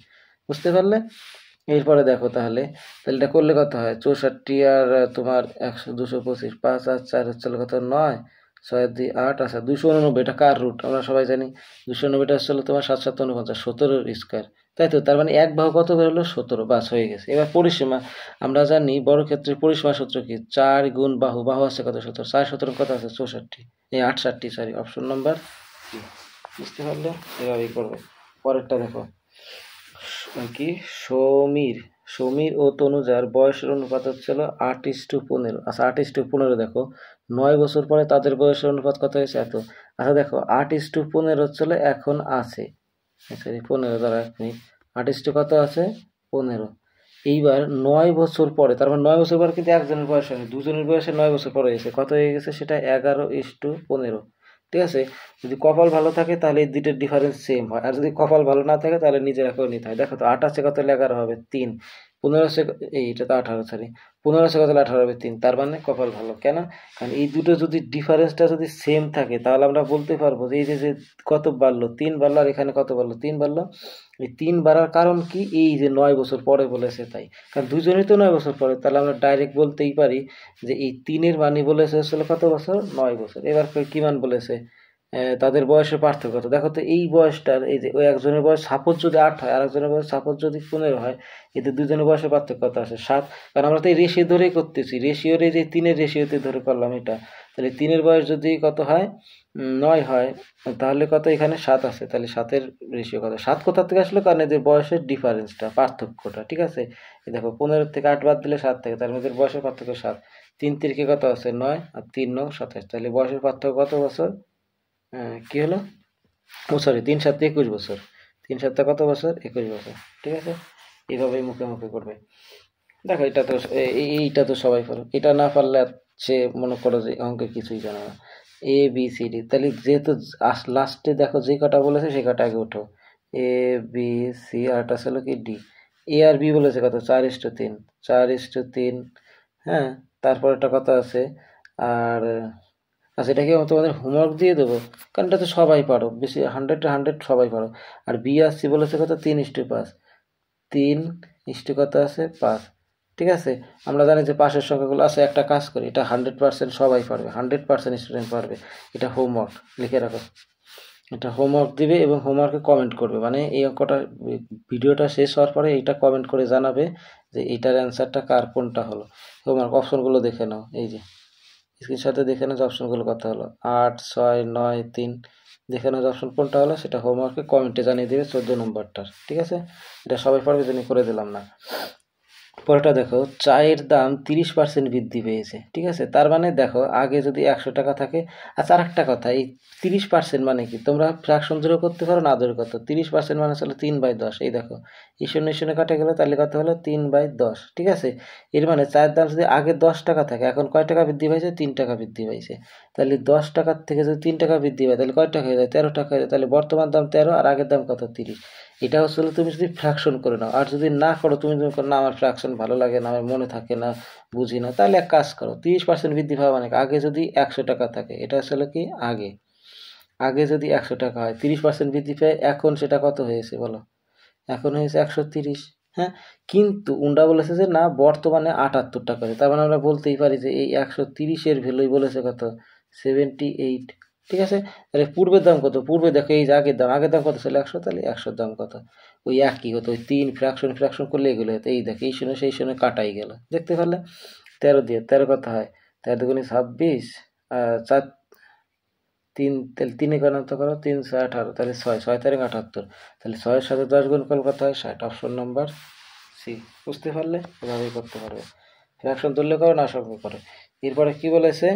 বুঝতে পারলে। এরপরে দেখো তাহলে, এটা করলে কত হয় 64 আর তোমার 100 225, 5 আর 4 হচ্ছে কত 9, 6 আর 2 8, আচ্ছা 289, এটা কার রুট আমরা সবাই জানি, 290টা হচ্ছে তোমার 7 7 49, 17-র স্কয়ার, তাই তো। তার মানে এক বাহু কত বেরোলো 17, বাস হয়ে গেছে। এবার পরিসীমা, আমরা জানি বড় ক্ষেত্রে পরিসীমা সূত্র কি, 4 গুণ বাহু, বাহু আছে কত 17, 4 17 কত আছে 64, এই 68, সরি অপশন নাম্বার সি, বুঝতে পারলে। এভাবেই করবে। পরেরটা দেখো কি, সমীর ও তনুজার বয়সের অনুপাত হচ্ছিল 8:15। আচ্ছা 8:15 দেখো 9 বছর পরে তাদের বয়সের অনুপাত কত হয়েছে এত। আচ্ছা দেখো 8:15 হচ্ছিল এখন আছে, সরি 15 দ্বারা 1 মিনিট, 8 কত আছে 15। এইবার 9 বছর পরে, তার মানে 9 বছর পরে কিন্তু একজনের বয়স হয়নি, দুজনের বয়সে 9 বছর পরে হয়েছে, কত হয়ে গেছে সেটা 11:15, ঠিক আছে। যদি কপাল ভালো থাকে তাহলে এই দুইটার ডিফারেন্স সেম হয়, আর যদি কপাল ভালো না থাকে তাহলে নিজেরা করে নিতে হয়। দেখো তো 8 আছে কত 11 হবে 3, 15 আছে, এইটা তো 18, সরি 15 আছে কত হলো 18/3, তার মানে কপাল ভালো। কেন? কারণ এই দুটো যদি ডিফারেন্সটা যদি সেম থাকে তাহলে আমরা বলতে পারবো যে এই যে কত বাড়লো, 3 বাড়লো, আর এখানে কত বাড়লো, 3 বাড়লো। এই 3 বাড়ার কারণ কি? এই যে 9 বছর পরে বলেছে তাই। কারণ দুজনেই তো 9 বছর পরে, তাহলে আমরা ডাইরেক্ট বলতেই পারি যে এই 3-এর মানই বলেছে আসলে কত বছর, 9 বছর। এবার কি মান বলেছে? তাদের বয়সের পার্থক্য কত দেখো তো। এই বয়সটার, এই যে ওই একজনের বয়স সাপোজ যদি 8 হয়, আর একজনের বয়স সাপোজ যদি 15 হয়, এদের দুজনের বয়সের পার্থক্য কত আসে? 7। কারণ আমরা তো এই রেশিও ধরেই করতেছি, রেশিওর এই যে 3-এর রেশিওতে ধরে করলাম এটা। তাহলে 3-এর বয়স যদি কত হয়, 9 হয়, তাহলে কত এখানে 7 আছে, তাহলে 7-এর রেশিও কত? 7 কোথা থেকে আসলো? কারণ এদের বয়সের ডিফারেন্সটা, পার্থক্যটা, ঠিক আছে। এই দেখো 15 থেকে 8 বাদ দিলে 7 থাকে, তার মধ্যে বয়সের পার্থক্য 7। 3 তিরিকে কত আছে? 9, আর 3 9 27, তাহলে বয়সের পার্থক্য কত বছর? কি হলো? ও সরি, 3 7 21 বছর। 3 7 কত বছর? 21 বছর, ঠিক আছে। এইভাবেই মুখে মুখে করবে। দেখো এটা তো এইটা তো সবাই পারো, এটা না পারলে সে মনে করো যে অঙ্কের কিছুই জানে না। এ বি সি ডি, তাহলে যেহেতু লাস্টে দেখো যে কটা বলেছে সে কটা আগে ওঠো। এ বি সি, আর একটা ছিল কি ডি। এ আর বি বলেছে কত? 4:3, 4:3। হ্যাঁ, তারপর একটা কথা আছে। আর আচ্ছা, এটা কি তোমাদের হোমওয়ার্ক দিয়ে দেবো? কারণ এটা তো সবাই পারো, বেশি 100-100 সবাই পারো। আর বি আর সি বলেছে কত? 3:5, 3 কত আছে? 5, ঠিক আছে। আমরা জানি যে পাশের সংখ্যাগুলো আছে। একটা কাজ করি, এটা 100% সবাই পারবে, 100% স্টুডেন্ট পারবে। এটা হোমওয়ার্ক, লিখে রাখো। এটা হোমওয়ার্ক দিবে এবং হোমওয়ার্কে কমেন্ট করবে, মানে এই অঙ্কটা ভিডিওটা শেষ হওয়ার পরে এইটা কমেন্ট করে জানাবে যে এইটার অ্যান্সারটা কার কোনটা হলো। হোমওয়ার্ক অপশনগুলো দেখে নাও, এই যে স্ক্রিনশটে দেখে নাও যে অপশনগুলো কত হলো, 8 6 9 3। দেখে নাও যে অপশন কোনটা হলো, সেটা হোমওয়ার্কে কমেন্টে জানিয়ে দেবে 14 নম্বরটার, ঠিক আছে। এটা সবাই পারবে, জন্য করে দিলাম না। পরেরটা দেখো, চায়ের দাম 30% বৃদ্ধি পেয়েছে, ঠিক আছে। তার মানে দেখো আগে যদি 100 টাকা থাকে। আচ্ছা, আর একটা কথা, এই 30% মানে কি? তোমরা ফ্র্যাকশন ধরে করতে পারো, না ধরে কত? 30% মানে হলো 3/10। এই দেখো, এই শূন্য শূন্য কাটে গেল, তাহলে কত হলো? 3/10, ঠিক আছে। এর মানে চায়ের দাম যদি আগে 10 টাকা থাকে, এখন কয় টাকা বৃদ্ধি পাইছে? 3 টাকা বৃদ্ধি পাইছে। তাহলে 10 টাকার থেকে যদি 3 টাকা বৃদ্ধি পায়, তাহলে কয় টাকা হয়ে যায়? 13 টাকা হয়ে যায়। তাহলে বর্তমান দাম 13, আর আগের দাম কত? 30। এটা হচ্ছে তুমি যদি ফ্র্যাকশন করে নাও। আর যদি না করো, তুমি যদি না আমার ফ্র্যাকশন ভালো লাগে না, আমার মনে থাকে না, বুঝি না, তাহলে এক কাজ করো, 30% বৃদ্ধি পাওয়া মানে আগে যদি 100 টাকা থাকে, এটা আসলে কি আগে, আগে যদি 100 টাকা হয়, 30% বৃদ্ধি পেয়ে এখন সেটা কত হয়েছে বলো? এখন হয়েছে 130। হ্যাঁ, কিন্তু উন্ডা বলেছে যে না, বর্তমানে 78 টাকা। তার মানে আমরা বলতেই পারি যে এই 130-এর ভ্যালুই বলেছে কত? 78, ঠিক আছে। তাহলে পূর্বের দাম কত? পূর্বে দেখো এই যে আগের দাম, আগের দাম কত ছিল? 100, তাহলে 100-র দাম কত? ওই একই হতো, ওই 3 ফ্র্যাকশন ফ্র্যাকশন করলে এগুলো হতো। এই দেখো, এই শূন্য সেই শূন্য কাটাই গেল, দেখতে পারলে? 13 দিয়ে 13 কত হয়? 13 দুগুণে 26, 4 3, তাহলে 3 গণনা করো, 3 6 18, তাহলে 6 6 তারিখ 78। তাহলে 6-এর সাথে 10 গুণ করলে কত হয়? 60। Option number C. বুঝতে পারলে? এভাবেই করতে পারবে। ফ্র্যাকশন তুললে করো, না সঙ্গে করো। এরপরে কি বলেছে?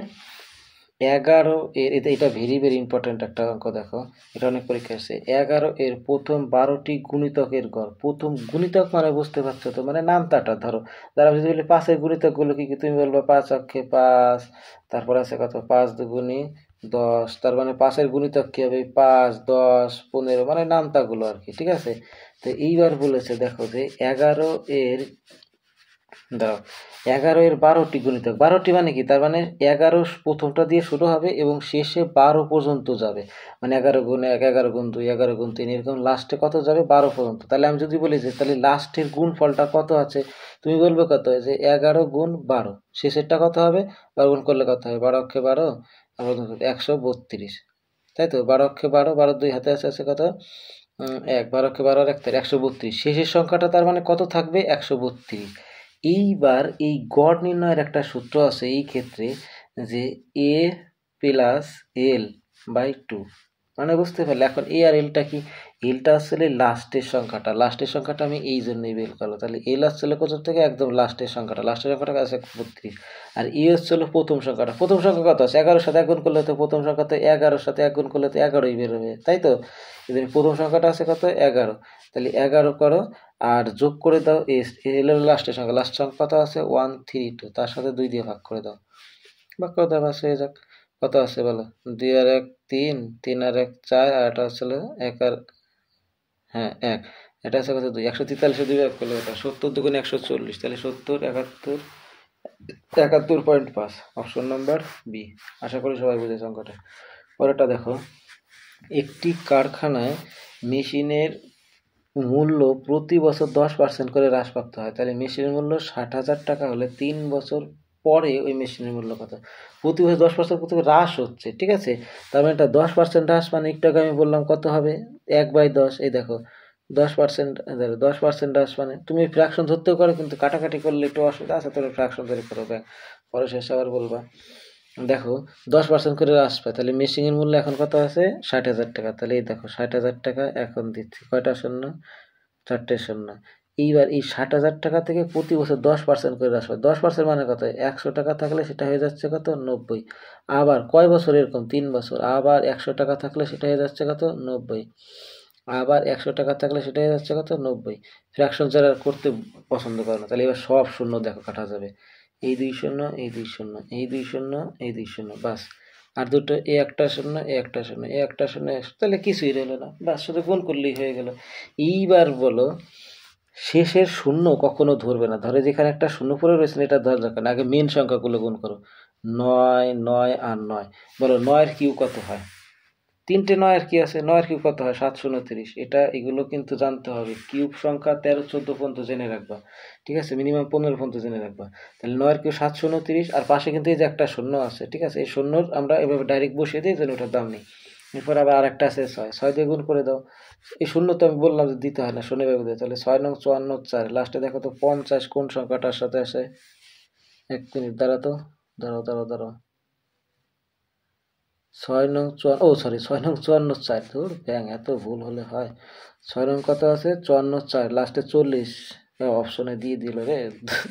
11 এর, এটা ভেরি ভেরি ইম্পর্টেন্ট একটা অঙ্ক, দেখো এটা অনেক পরীক্ষা আসছে। 11 এর প্রথম 12টি গুণিতকের গড়। প্রথম গুণিতক মানে বুঝতে পারছো তো, মানে নামতাটা ধরো। যারা যদি বলি 5-এর গুণিতকগুলো কি কি, তুমি বলবে 5 অক্ষে 5, তারপর আছে কত? 5 দুগুণে 10। তার মানে 5-এর গুণিতক কি হবে? 5 10 15, মানে নামতাগুলো আর কি, ঠিক আছে। তো এইবার বলেছে দেখো যে 11 এর, দাঁড়াও, 11 এর 12টি গুণিতক। 12টি মানে কি? তার মানে 11 প্রথমটা দিয়ে শুরু হবে এবং শেষে 12 পর্যন্ত যাবে। মানে 11 গুণ 1, 11 গুণ 2, 11 গুণ 3, এরকম লাস্টে কত যাবে? 12 পর্যন্ত। তাহলে আমি যদি বলি যে তাহলে লাস্টের গুণফলটা কত আছে, তুমি বলবে কত? যে 11 গুণ 12, শেষেরটা কত হবে? 12 গুণ করলে কত হয়? 12 অক্ষে 12, 132, তাই তো। 12 অক্ষে 12, 12 2 হাতে আছে, আছে কত? 1, 12 অক্ষে 12 আর 1 132। শেষের সংখ্যাটা তার মানে কত থাকবে? 132। এইবার এই গড় নির্ণয়ের একটা সূত্র আছে এই ক্ষেত্রে, যে এ প্লাস এল বাই 2, মানে বুঝতে পারলে? এখন এ আর এলটা কি? এলটা আসলে লাস্টের সংখ্যাটা, লাস্টের সংখ্যাটা আমি এই জন্যই বের করলাম। তাহলে এল আসছিল কোথার থেকে? একদম লাস্টের সংখ্যাটা, লাস্টের সংখ্যাটা আছে 32। আর এ হচ্ছিল প্রথম সংখ্যাটা। প্রথম সংখ্যা কত আছে? 11-এর সাথে 1 গুণ করলে তো প্রথম সংখ্যা, তো 11-এর সাথে 1 গুণ করলে তো 11ই বেরোবে, তাই তো। এদের প্রথম সংখ্যাটা আছে কত? 11। তাহলে 11 করো, আর যোগ করে দাও এল এর লাস্টের সংখ্যা, লাস্ট সংখ্যা কত আছে? 132, তার সাথে 2 দিয়ে ভাগ করে দাও, ভাগ করে দাও, বাস হয়ে যাক। কত আছে বলো? 2 আর 1 3, 3 আর 1 4, আর এটা হচ্ছিল 1 আর, হ্যাঁ 1, এটা আছে কত 2, 143 2 ভাগ করলে এটা 70 দুগুণে 140, তাহলে 70 71 71.5, অপশন নাম্বার বি। আশা করি সবাই বুঝেছে অঙ্কটা। পরেরটা দেখো, একটি কারখানায় মেশিনের মূল্য প্রতি বছর 10% করে হ্রাসপ্রাপ্ত হয়, তাহলে মেশিনের মূল্য 60,000 টাকা হলে 3 বছর পরে ওই মেশিনের মূল্য কত? প্রতি বছর 10% প্রতি হ্রাস হচ্ছে, ঠিক আছে। তার মানে এটা 10% হ্রাস মানে একটু আগে আমি বললাম কত হবে, 1/10। এই দেখো 10%, 10% হ্রাস মানে তুমি ফ্র্যাকশন ধরতেও পারো, কিন্তু কাটাকাটি করলে একটু অসুবিধা আছে, তোর ফ্র্যাকশন ধরে করো, পরে শেষে আবার বলবা। দেখো 10% করে হ্রাস পায়, তাহলে মেশিনের মূল্য এখন কত আছে? 60,000 টাকা। তাহলে এই দেখো 60,000 টাকা এখন দিচ্ছি, কয়টা শূন্য? 4টে শূন্য। এইবার এই 60,000 টাকা থেকে প্রতি বছর 10% করে হ্রাস পায়। 10% মানে কত? 100 টাকা থাকলে সেটা হয়ে যাচ্ছে কত? 90। আবার কয় বছর এরকম? 3 বছর। আবার 100 টাকা থাকলে সেটা হয়ে যাচ্ছে কত? 90। আবার 100 টাকা থাকলে সেটা হয়ে যাচ্ছে কত? 90। ফ্র্যাকশন যারা করতে পছন্দ করে না, তাহলে এবার সব শূন্য দেখো কাটা যাবে। এই 2 শূন্য, এই 2 শূন্য, এই 2 শূন্য, এই 2 শূন্য, বাস। আর দুটো, এ একটা শূন্য, এ একটা শূন্য, এ একটা শূন্য, তাহলে কিছুই রইল না, বাস, শুধু গুণ করলেই হয়ে গেল। এইবার বলো, শেষের শূন্য কখনো ধরবে না। ধরে যেখানে একটা শূন্য পড়ে রয়েছে এটা ধর দরকার না, আগে মেন সংখ্যাগুলো গুণ করো। 9, 9 আর 9। বলো 9-এর কিউ কত হয়? 3টে 9-এর কি আছে? 9-এর কিউব কত হয়? 730। এটা এগুলো কিন্তু জানতে হবে। কিউব সংখ্যা 13 14 পর্যন্ত জেনে রাখবা, ঠিক আছে, মিনিমাম 15 পর্যন্ত জেনে রাখবা। তাহলে 9-এর কিউব 730, আর পাশে কিন্তু এই যে একটা শূন্য আছে, ঠিক আছে, এই শূন্যর আমরা এভাবে ডাইরেক্ট বসিয়ে দিই, যেন ওটার দাম নেই। এরপর আবার আরেকটা আছে 6, 6 দিয়ে গুণ করে দাও। এই শূন্য তো আমি বললাম যে দিতে হয় না, শূন্য ভাবে দিতে। তাহলে 6 নং 54 4, লাস্টে দেখো তো 50 কোন সংখ্যাটার সাথে আসে? 1 মিনিট দাঁড়া তো, দাঁড়াও। 6 নং 54, ও সরি, 6 নং 54 4, ধুর ব্যাং, এত ভুল হলে হয়। 6 নং কত আছে? 54 4, লাস্টে 40 অপশনে দিয়ে দিল রে।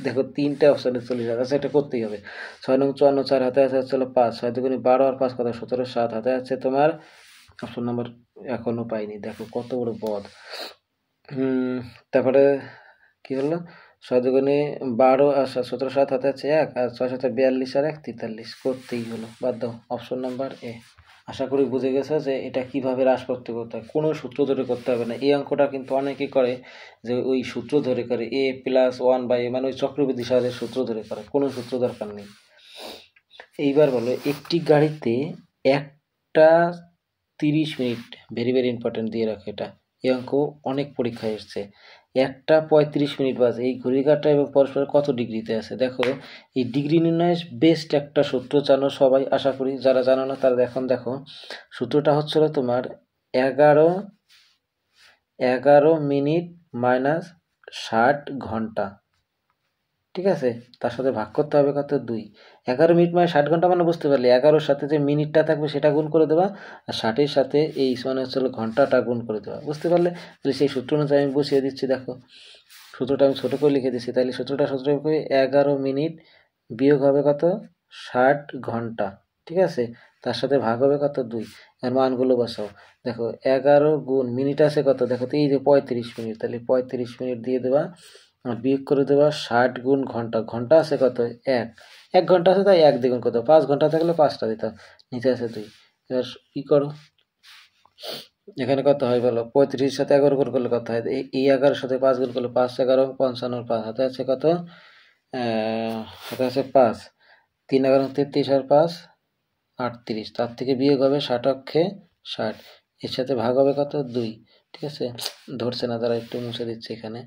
দেখো 3টে অপশনে 40 আছে, এটা করতেই হবে। 6 নং 54 4, হাতে আছে হচ্ছে 5, 6 দুগুণে 12 আর 5 কত? 17 7, হাতে আছে তোমার অপশন নাম্বার, এখনো পাইনি, দেখো কত বড় বদ। তারপরে কি হলো? 6 দুগুণে 12 আর 17 7, হাতে আছে 1, আর 6 7 42 আর 1 43, করতেই হলো, বাদ দাও, অপশন নাম্বার এ। আশা করি বুঝে গেছো যে এটা কিভাবে হ্রাস করতে হয়, কোনো সূত্র ধরে করতে হবে না। এই অঙ্কটা কিন্তু অনেকে করে যে ওই সূত্র ধরে করে, a+1/a, মানে ওই চক্রবৃদ্ধি সাহায্যের সূত্র ধরে করে, কোনো সূত্র দরকার নেই। এইবার বলো, একটি গাড়িতে একটা 30 মিনিট, ভেরি ভেরি ইম্পর্টেন্ট দিয়ে রাখো এটা, এই অঙ্ক অনেক পরীক্ষায় এসছে। 1টা 35 মিনিট বাজে, এই ঘড়িকাঁটা এবং পরস্পর কত ডিগ্রিতে আছে? দেখো এই ডিগ্রি নির্ণয়ের বেস্ট একটা সূত্র জানো সবাই, আশা করি। যারা জানো না তারা এখন দেখো, সূত্রটা হচ্ছিল তোমার 11 মিনিট মাইনাস 60 ঘন্টা, ঠিক আছে, তার সাথে ভাগ করতে হবে কত? 2। 11 মিনিট মানে 60 ঘন্টা, মানে বুঝতে পারলে 11-র সাথে যে মিনিটটা থাকবে সেটা গুণ করে দেবা, আর 60-এর সাথে এই মানে হচ্ছে ঘন্টাটা গুণ করে দেবা, বুঝতে পারলে? তাহলে সেই সূত্র অনুযায়ী আমি বসিয়ে দিচ্ছি। দেখো সূত্রটা আমি ছোটো করে লিখে দিচ্ছি, তাহলে সূত্র 11 মিনিট বিয়োগ হবে কত? 60 ঘন্টা, ঠিক আছে, তার সাথে ভাগ হবে কত? 2। এর মানগুলো বসাও। দেখো 11 গুণ মিনিট আছে কত? দেখো তো এই যে 35 মিনিট, তাহলে 35 মিনিট দিয়ে দেবা, আর বিয়োগ করে দেবা 60 গুণ ঘন্টা। ঘন্টা আছে কত? 1 ঘন্টা আছে, তাই 1 দ্বিগুণ কত? 5 ঘন্টা থাকলে 5টা দিতাম, নিচে আছে 2। এবার কি করো, এখানে কত হয় বলো? 35-এর সাথে 11 গুণ করলে কত হয়? এই 11-এর সাথে 5 গুণ করলে 5 11 55 5, হাতে আছে কত? হাতে আছে 5, 3 11 33 আর 5 38, তার থেকে বিয়োগ হবে 60 অক্ষে 60, এর সাথে ভাগ হবে কত? 2, ঠিক আছে, ধরছে না, তারা একটু মুছে দিচ্ছে এখানে।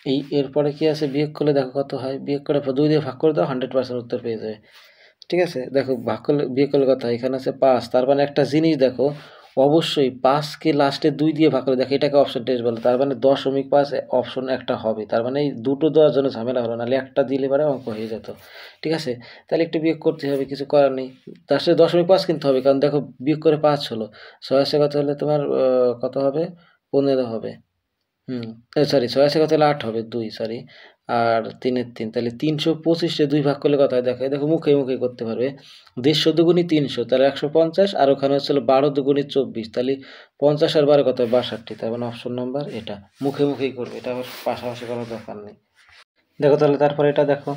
এই এরপরে কি আছে? বিয়োগ করলে দেখো কত হয়, বিয়োগ করে 2 দিয়ে ভাগ করে দাও, 100% উত্তর পেয়ে যাবে, ঠিক আছে। দেখো ভাগ করলে, বিয়োগ করলে কথা, এখানে আছে 5, তার মানে একটা জিনিস দেখো, অবশ্যই 5কে লাস্টে 2 দিয়ে ভাগ করে দেখো, এটাকে অপশন টেস্ট বলে, তার মানে 10.5 অপশন একটা হবে, তার মানে এই দুটো দেওয়ার জন্য ঝামেলা হলো, নাহলে একটা দিলে পরে অঙ্ক হয়ে যেত, ঠিক আছে। তাহলে একটু বিয়োগ করতে হবে, কিছু করার নেই, তার সাথে 10.5 কিনতে হবে, কারণ দেখো বিয়োগ করে 5 হলো, 6 কত হলে তোমার কত হবে? 15 হবে। সরি, 6 কত হলে 8 হবে, 2, সরি, আর 3-এর 3, তাহলে 325-রে 2 ভাগ করলে কত হয়? দেখো দেখো মুখে মুখে করতে পারবে। 150 দুগুণি 300, তাহলে 150, আর ওখানে হচ্ছিল 12 দুগুণি 24, তাহলে 50 আর 12 কত হয়? 62, তার মানে অপশন নাম্বার এটা, মুখে মুখেই করবে, এটা আবার পাশাপাশি করার দরকার নেই। দেখো তাহলে তারপরে এটা দেখো,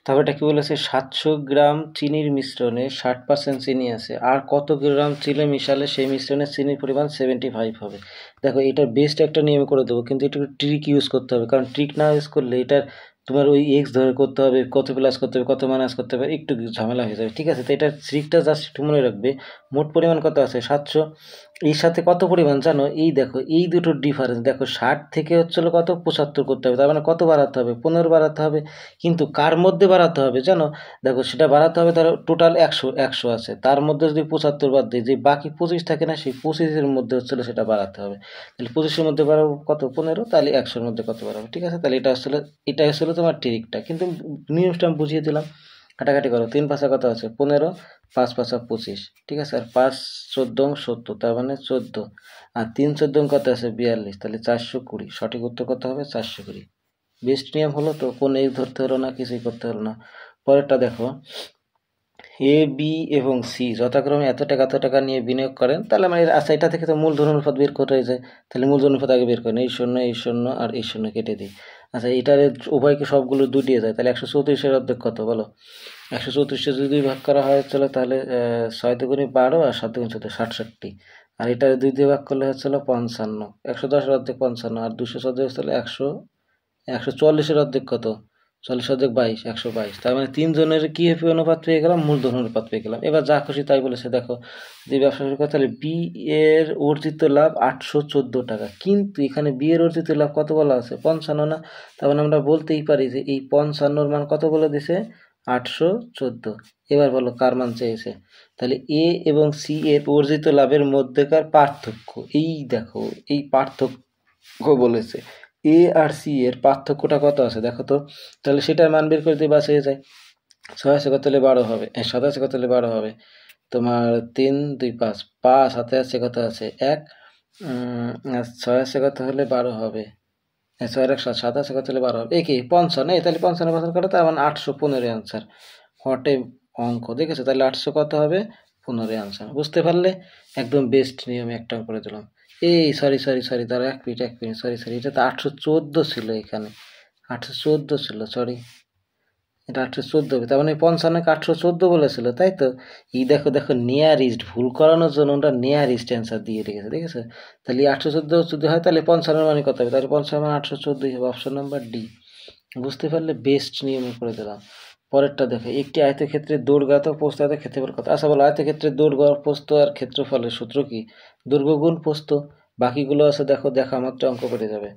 তারপর এটা কি বলেছে, 700 গ্রাম চিনির মিশ্রণে 60% চিনি আছে, আর কত গ্রাম চিনি মিশালে সেই মিশ্রণে চিনির পরিমাণ 75 হবে। দেখো এটার বেস্ট একটা নিয়ম করে দেবো, কিন্তু একটু ট্রিক ইউজ করতে হবে, কারণ ট্রিক না ইউজ করলে এটার তোমার ওই এক্স ধরে করতে হবে, কত প্লাস করতে হবে, কত মাইনাস করতে হবে, একটু ঝামেলা হয়ে যাবে। ঠিক আছে, তো এটার ট্রিকটা জাস্ট একটু মনে রাখবে। মোট পরিমাণ কত আছে 700, এর সাথে কত পরিমাণ জানো, এই দেখো এই দুটোর ডিফারেন্স দেখো, 60 থেকে হচ্ছিল কত 75 করতে হবে, তার মানে কত বাড়াতে হবে 15 বাড়াতে হবে। কিন্তু কার মধ্যে বাড়াতে হবে জানো, দেখো সেটা বাড়াতে হবে, তার টোটাল 100 আছে, তার মধ্যে যদি 75 বাদ দিই, যে বাকি 25 থাকে না, সেই 25-এর মধ্যে হচ্ছিল সেটা বাড়াতে হবে। তাহলে 25-এর মধ্যে বাড়াবো কত 15, তাহলে 100-এর মধ্যে কত বাড়াবো। ঠিক আছে, তাহলে এটা আসলে তোমার ট্রিকটা, কিন্তু নিউজটা আমি বুঝিয়ে দিলাম। কাটাকাটি করো, 3 পাঁচা কত আছে 15, 5 পাঁচা 25। ঠিক আছে, আর 5 14 70, তার মানে 14, আর 3 14 কত আছে 42, তাহলে 420। সঠিক উত্তর কত হবে 420। বেস্ট নিয়ম হলো তো, কোন এক্স ধরতে হলো না, কিছুই করতে হলো না। পরেরটা দেখো, এ বি এবং সি যথাক্রমে এত টাকা নিয়ে বিনিয়োগ করেন, তাহলে মানে আচ্ছা এটা থেকে তো মূলধন অনুপাত বের করতে হয়ে যায়, তাহলে মূলধন অনুপাত আগে বের করেন, এই শূন্য আর এই শূন্য কেটে দিই। আচ্ছা এটার উভয়কে সবগুলো দুটিয়ে যায়, তাহলে 134-এর অর্ধেক কত বলো, 134-কে যদি 2 ভাগ করা হয় চলো, তাহলে 6 দুগুণে 12 আর 7 দুগুণে 14, 67। আর এটা 2 দিয়ে ভাগ করলে হচ্ছিল 55, 110-এর অর্ধেক 55, আর 214 হচ্ছিল 144-এর অর্ধেক কত, 40 অর্ধেক 22, 122। তার মানে 3 জনের কি এফি অনুপাত পেয়ে গেলাম, মূলধন অনুপাত পেয়ে গেলাম। এবার যা খুশি তাই বলেছে, দেখো যদি ব্যবসা শুরু করে, তাহলে বি এর অর্জিত লাভ 814 টাকা, কিন্তু এখানে বি এর অর্জিত লাভ কত বলা আছে 55 না, তার মানে আমরা বলতেই পারি যে এই 55-র মান কত বলে দিছে 814। এবার বলো কার মান চেয়েছে, তাহলে এ এবং সি এর অর্জিত লাভের মধ্যেকার পার্থক্য, এই দেখো এই পার্থক্য বলেছে, এ আর সি এর পার্থক্যটা কত আছে দেখো তো, তাহলে সেটার মান বের করতে বাস হয়ে যায়। 6 আছে কত হলে 12 হবে, 7 আছে কত হলে 12 হবে, তোমার 3 2 5, 5 হাতে আছে কত আছে 1, আর 6 আছে কত হলে 12 হবে, 6 আর 1 7, 7 আছে কত হলে 12 হবে, কি 55, তাহলে 55 বছর কাটা, তার মানে 815 অ্যান্সার। হোয়াট এ অঙ্ক দেখেছো, তাহলে 800 কত হবে 15 অ্যান্সার। বুঝতে পারলে, একদম বেস্ট নিয়মে একটা করে দিলাম। এই সরি তার এক মিনিট সরি, এটা তো 814 ছিল, এখানে 814 ছিল, সরি এটা 814 হবে, তার মানে 55-কে 814 বলেছিল, তাই তো। এই দেখো দেখো নিয়ারিস্ট, ভুল করানোর জন্য ওরা নিয়ারিস্ট অ্যান্সার দিয়ে রেখেছে, দেখেছো। তাহলে 814 যদি হয়, তাহলে 55 মানে কত হবে, তাহলে 55 মানে 814 হবে, অপশন নাম্বার ডি। বুঝতে পারলে, বেস্ট নিয়মে করে দিলাম। পরেরটা দেখো, একটি আয়তক্ষেত্রের দৈর্ঘ্য প্রস্থ ক্ষেত্রফল কত। আচ্ছা বলো, আয়তক্ষেত্রের দৈর্ঘ্য প্রস্থ আর ক্ষেত্রফলের সূত্র কি, দৈর্ঘ্য গুণ প্রস্থ। বাকিগুলো আছে দেখো দেখা মাত্র অঙ্ক করে যাবে,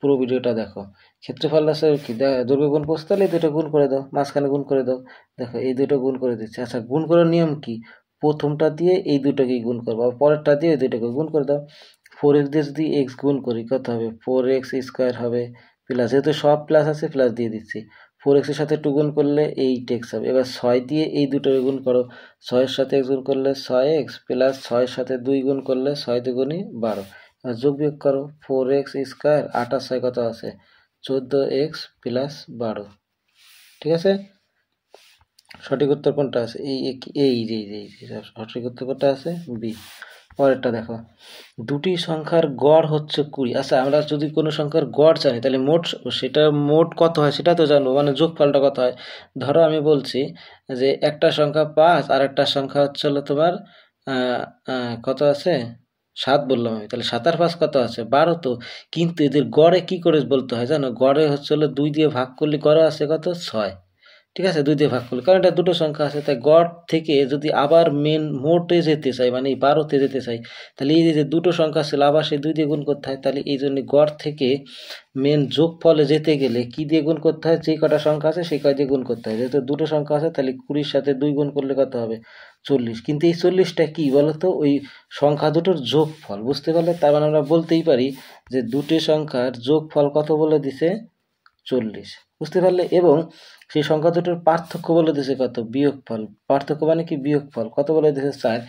পুরো ভিডিওটা দেখো। ক্ষেত্রফল আছে কি, দৈর্ঘ্য গুণ প্রস্থ, তাহলে এই দুটো গুণ করে দাও, মাঝখানে গুণ করে দাও। দেখো এই দুটো গুণ করে দিচ্ছে। আচ্ছা গুণ করার নিয়ম কি, প্রথমটা দিয়ে এই দুটোকেই গুণ করবো, আর পরেরটা দিয়ে এই দুটোকে গুণ করে দাও। 4x দিয়ে যদি এক্স গুণ করি কত হবে, 4x স্কোয়ার হবে, প্লাস যেহেতু সব প্লাস আছে প্লাস দিয়ে দিচ্ছি, 4x এর সাথে 2 গুণ করলে 8x হবে। এবার 6 দিয়ে এই দুটো গুণ করো, 6-এর সাথে x গুণ করলে 6x, প্লাস 6-এর সাথে 2 গুণ করলে 6 দুগুণে 12। এবার যোগ বিয়োগ করো, 4x স্কোয়ার 8 আর 6 কত আছে 14x প্লাস 12। ঠিক আছে, সঠিক উত্তর কোনটা আছে, এই সঠিক উত্তর কোনটা আছে, বি। পরেরটা দেখো, দুটি সংখ্যার গড় হচ্ছে 20। আচ্ছা আমরা যদি কোনো সংখ্যার গড় জানি, তাহলে সেটা মোট কত হয় সেটা তো জানবো, মানে যোগফলটা কত হয়। ধরো আমি বলছি যে একটা সংখ্যা 5 আর একটা সংখ্যা হচ্ছে হলো তোমার কত আছে 7 বললাম আমি, তাহলে 7 আর 5 কত আছে 12 তো। কিন্তু এদের গড়ে কি করে বলতে হয় জানো, গড়ে হচ্ছে হলো 2 দিয়ে ভাগ করলে গড়ে আছে কত 6। ঠিক আছে, 2 দিয়ে ভাগ করলে, কারণ এটা দুটো সংখ্যা আছে, তাই গড় থেকে যদি আবার মোটে যেতে চাই, মানে এই 12-তে যেতে চাই, তাহলে এই যে দুটো সংখ্যা ছিল আবার সেই 2 দিয়ে গুণ করতে হয়। তাহলে এই জন্য গড় থেকে যোগফলে যেতে গেলে কি দিয়ে গুণ করতে হয়, যে কটা সংখ্যা আছে সেই কয় দিয়ে গুণ করতে হয়। যেহেতু দুটো সংখ্যা আছে, তাহলে 20-র সাথে 2 গুণ করলে কত হবে 40। কিন্তু এই 40টা কি বলতো, ওই সংখ্যা দুটোর যোগফল। বুঝতে পারলে, তার মানে আমরা বলতেই পারি যে দুটি সংখ্যার যোগফল কত বলে দিছে 40। বুঝতে পারলে, এবং সেই সংখ্যা দুটোর পার্থক্য বলে দিছে কত, বিয়োগফল। পার্থক্য মানে কি, বিয়োগফল কত বলে দিছে 4।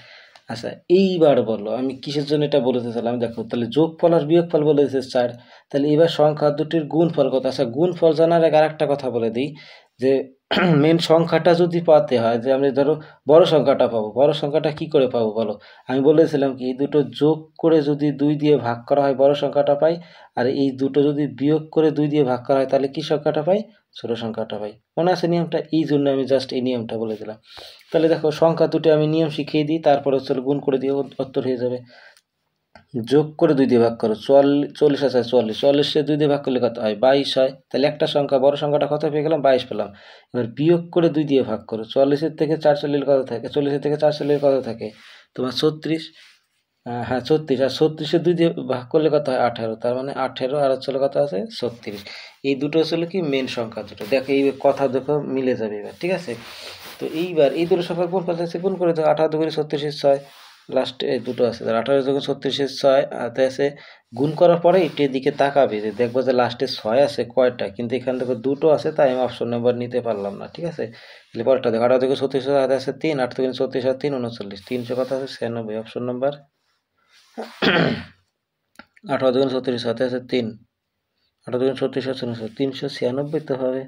আচ্ছা এইবার বলো আমি কিসের জন্য এটা বলতে চাইলাম, দেখো তাহলে যোগফল আর বিয়োগফল বলে দিছে 4, তাহলে এবার সংখ্যা দুটির গুণফল কত। আচ্ছা গুণফল জানার আগে আরেকটা কথা বলে দিই, যে মেন সংখ্যাটা যদি পাতে হয়, যে আমি ধরো বড় সংখ্যাটা পাবো, বড় সংখ্যাটা কি করে পাবো বলো? আমি বলেছিলাম কি, এই দুটো যোগ করে যদি 2 দিয়ে ভাগ করা হয় বড় সংখ্যাটা পাই, আর এই দুটো যদি বিয়োগ করে 2 দিয়ে ভাগ করা হয় তাহলে কি সংখ্যাটা পাই? ছোট সংখ্যাটা পাই। মনে আছে নিয়মটা? এই জন্য আমি জাস্ট এই নিয়মটা বলে দিলাম। তাহলে দেখো সংখ্যা দুটো আমি নিয়ম শিখিয়ে দিই, তারপরে হচ্ছে গুণ করে দিয়ে উত্তর হয়ে যাবে। যোগ করে 2 দিয়ে ভাগ করো, 40 আছে 44, 44 2 দিয়ে ভাগ করলে কত হয়? 22 হয়। তাহলে একটা সংখ্যা, বড় সংখ্যাটা কত পেয়ে গেলাম? 22 পেলাম। এবার বিয়োগ করে 2 দিয়ে ভাগ করো, 44 থেকে 4 চল্লিশ কত থাকে? 40 থেকে 4 চল্লিশ কত থাকে? তোমার 36। হ্যাঁ 36, আর 36 2 দিয়ে ভাগ করলে কত হয়? 18। তার মানে 18 আর হচ্ছে কত আছে? 36। এই দুটো হচ্ছে কি মেন সংখ্যা দুটো। দেখো এই কথা দেখো মিলে যাবে এবার, ঠিক আছে? তো এইবার এই দুটো সংখ্যার গুণফল আছে, গুণ করে দাও। 18 দুগুণে 36 6, লাস্টে এই দুটো আছে, 18 যখন 36 6 হাতে আছে, গুণ করার পরে এটির দিকে তাকাবে, যে দেখবো যে লাস্টে 6 আছে কয়টা, কিন্তু এখানে দেখো দুটো আছে, তাই আমি অপশন নাম্বার নিতে পারলাম না, ঠিক আছে? তাহলে পরেরটা দেখো, 18 থেকে 36 হাতে আছে 3, 8 থেকে 36 আর 3 39, 300 কত আছে? 96, অপশন নাম্বার 18 থেকে 36 হাতে আছে 3, 18 থেকে 36 আর 396 তো হবে।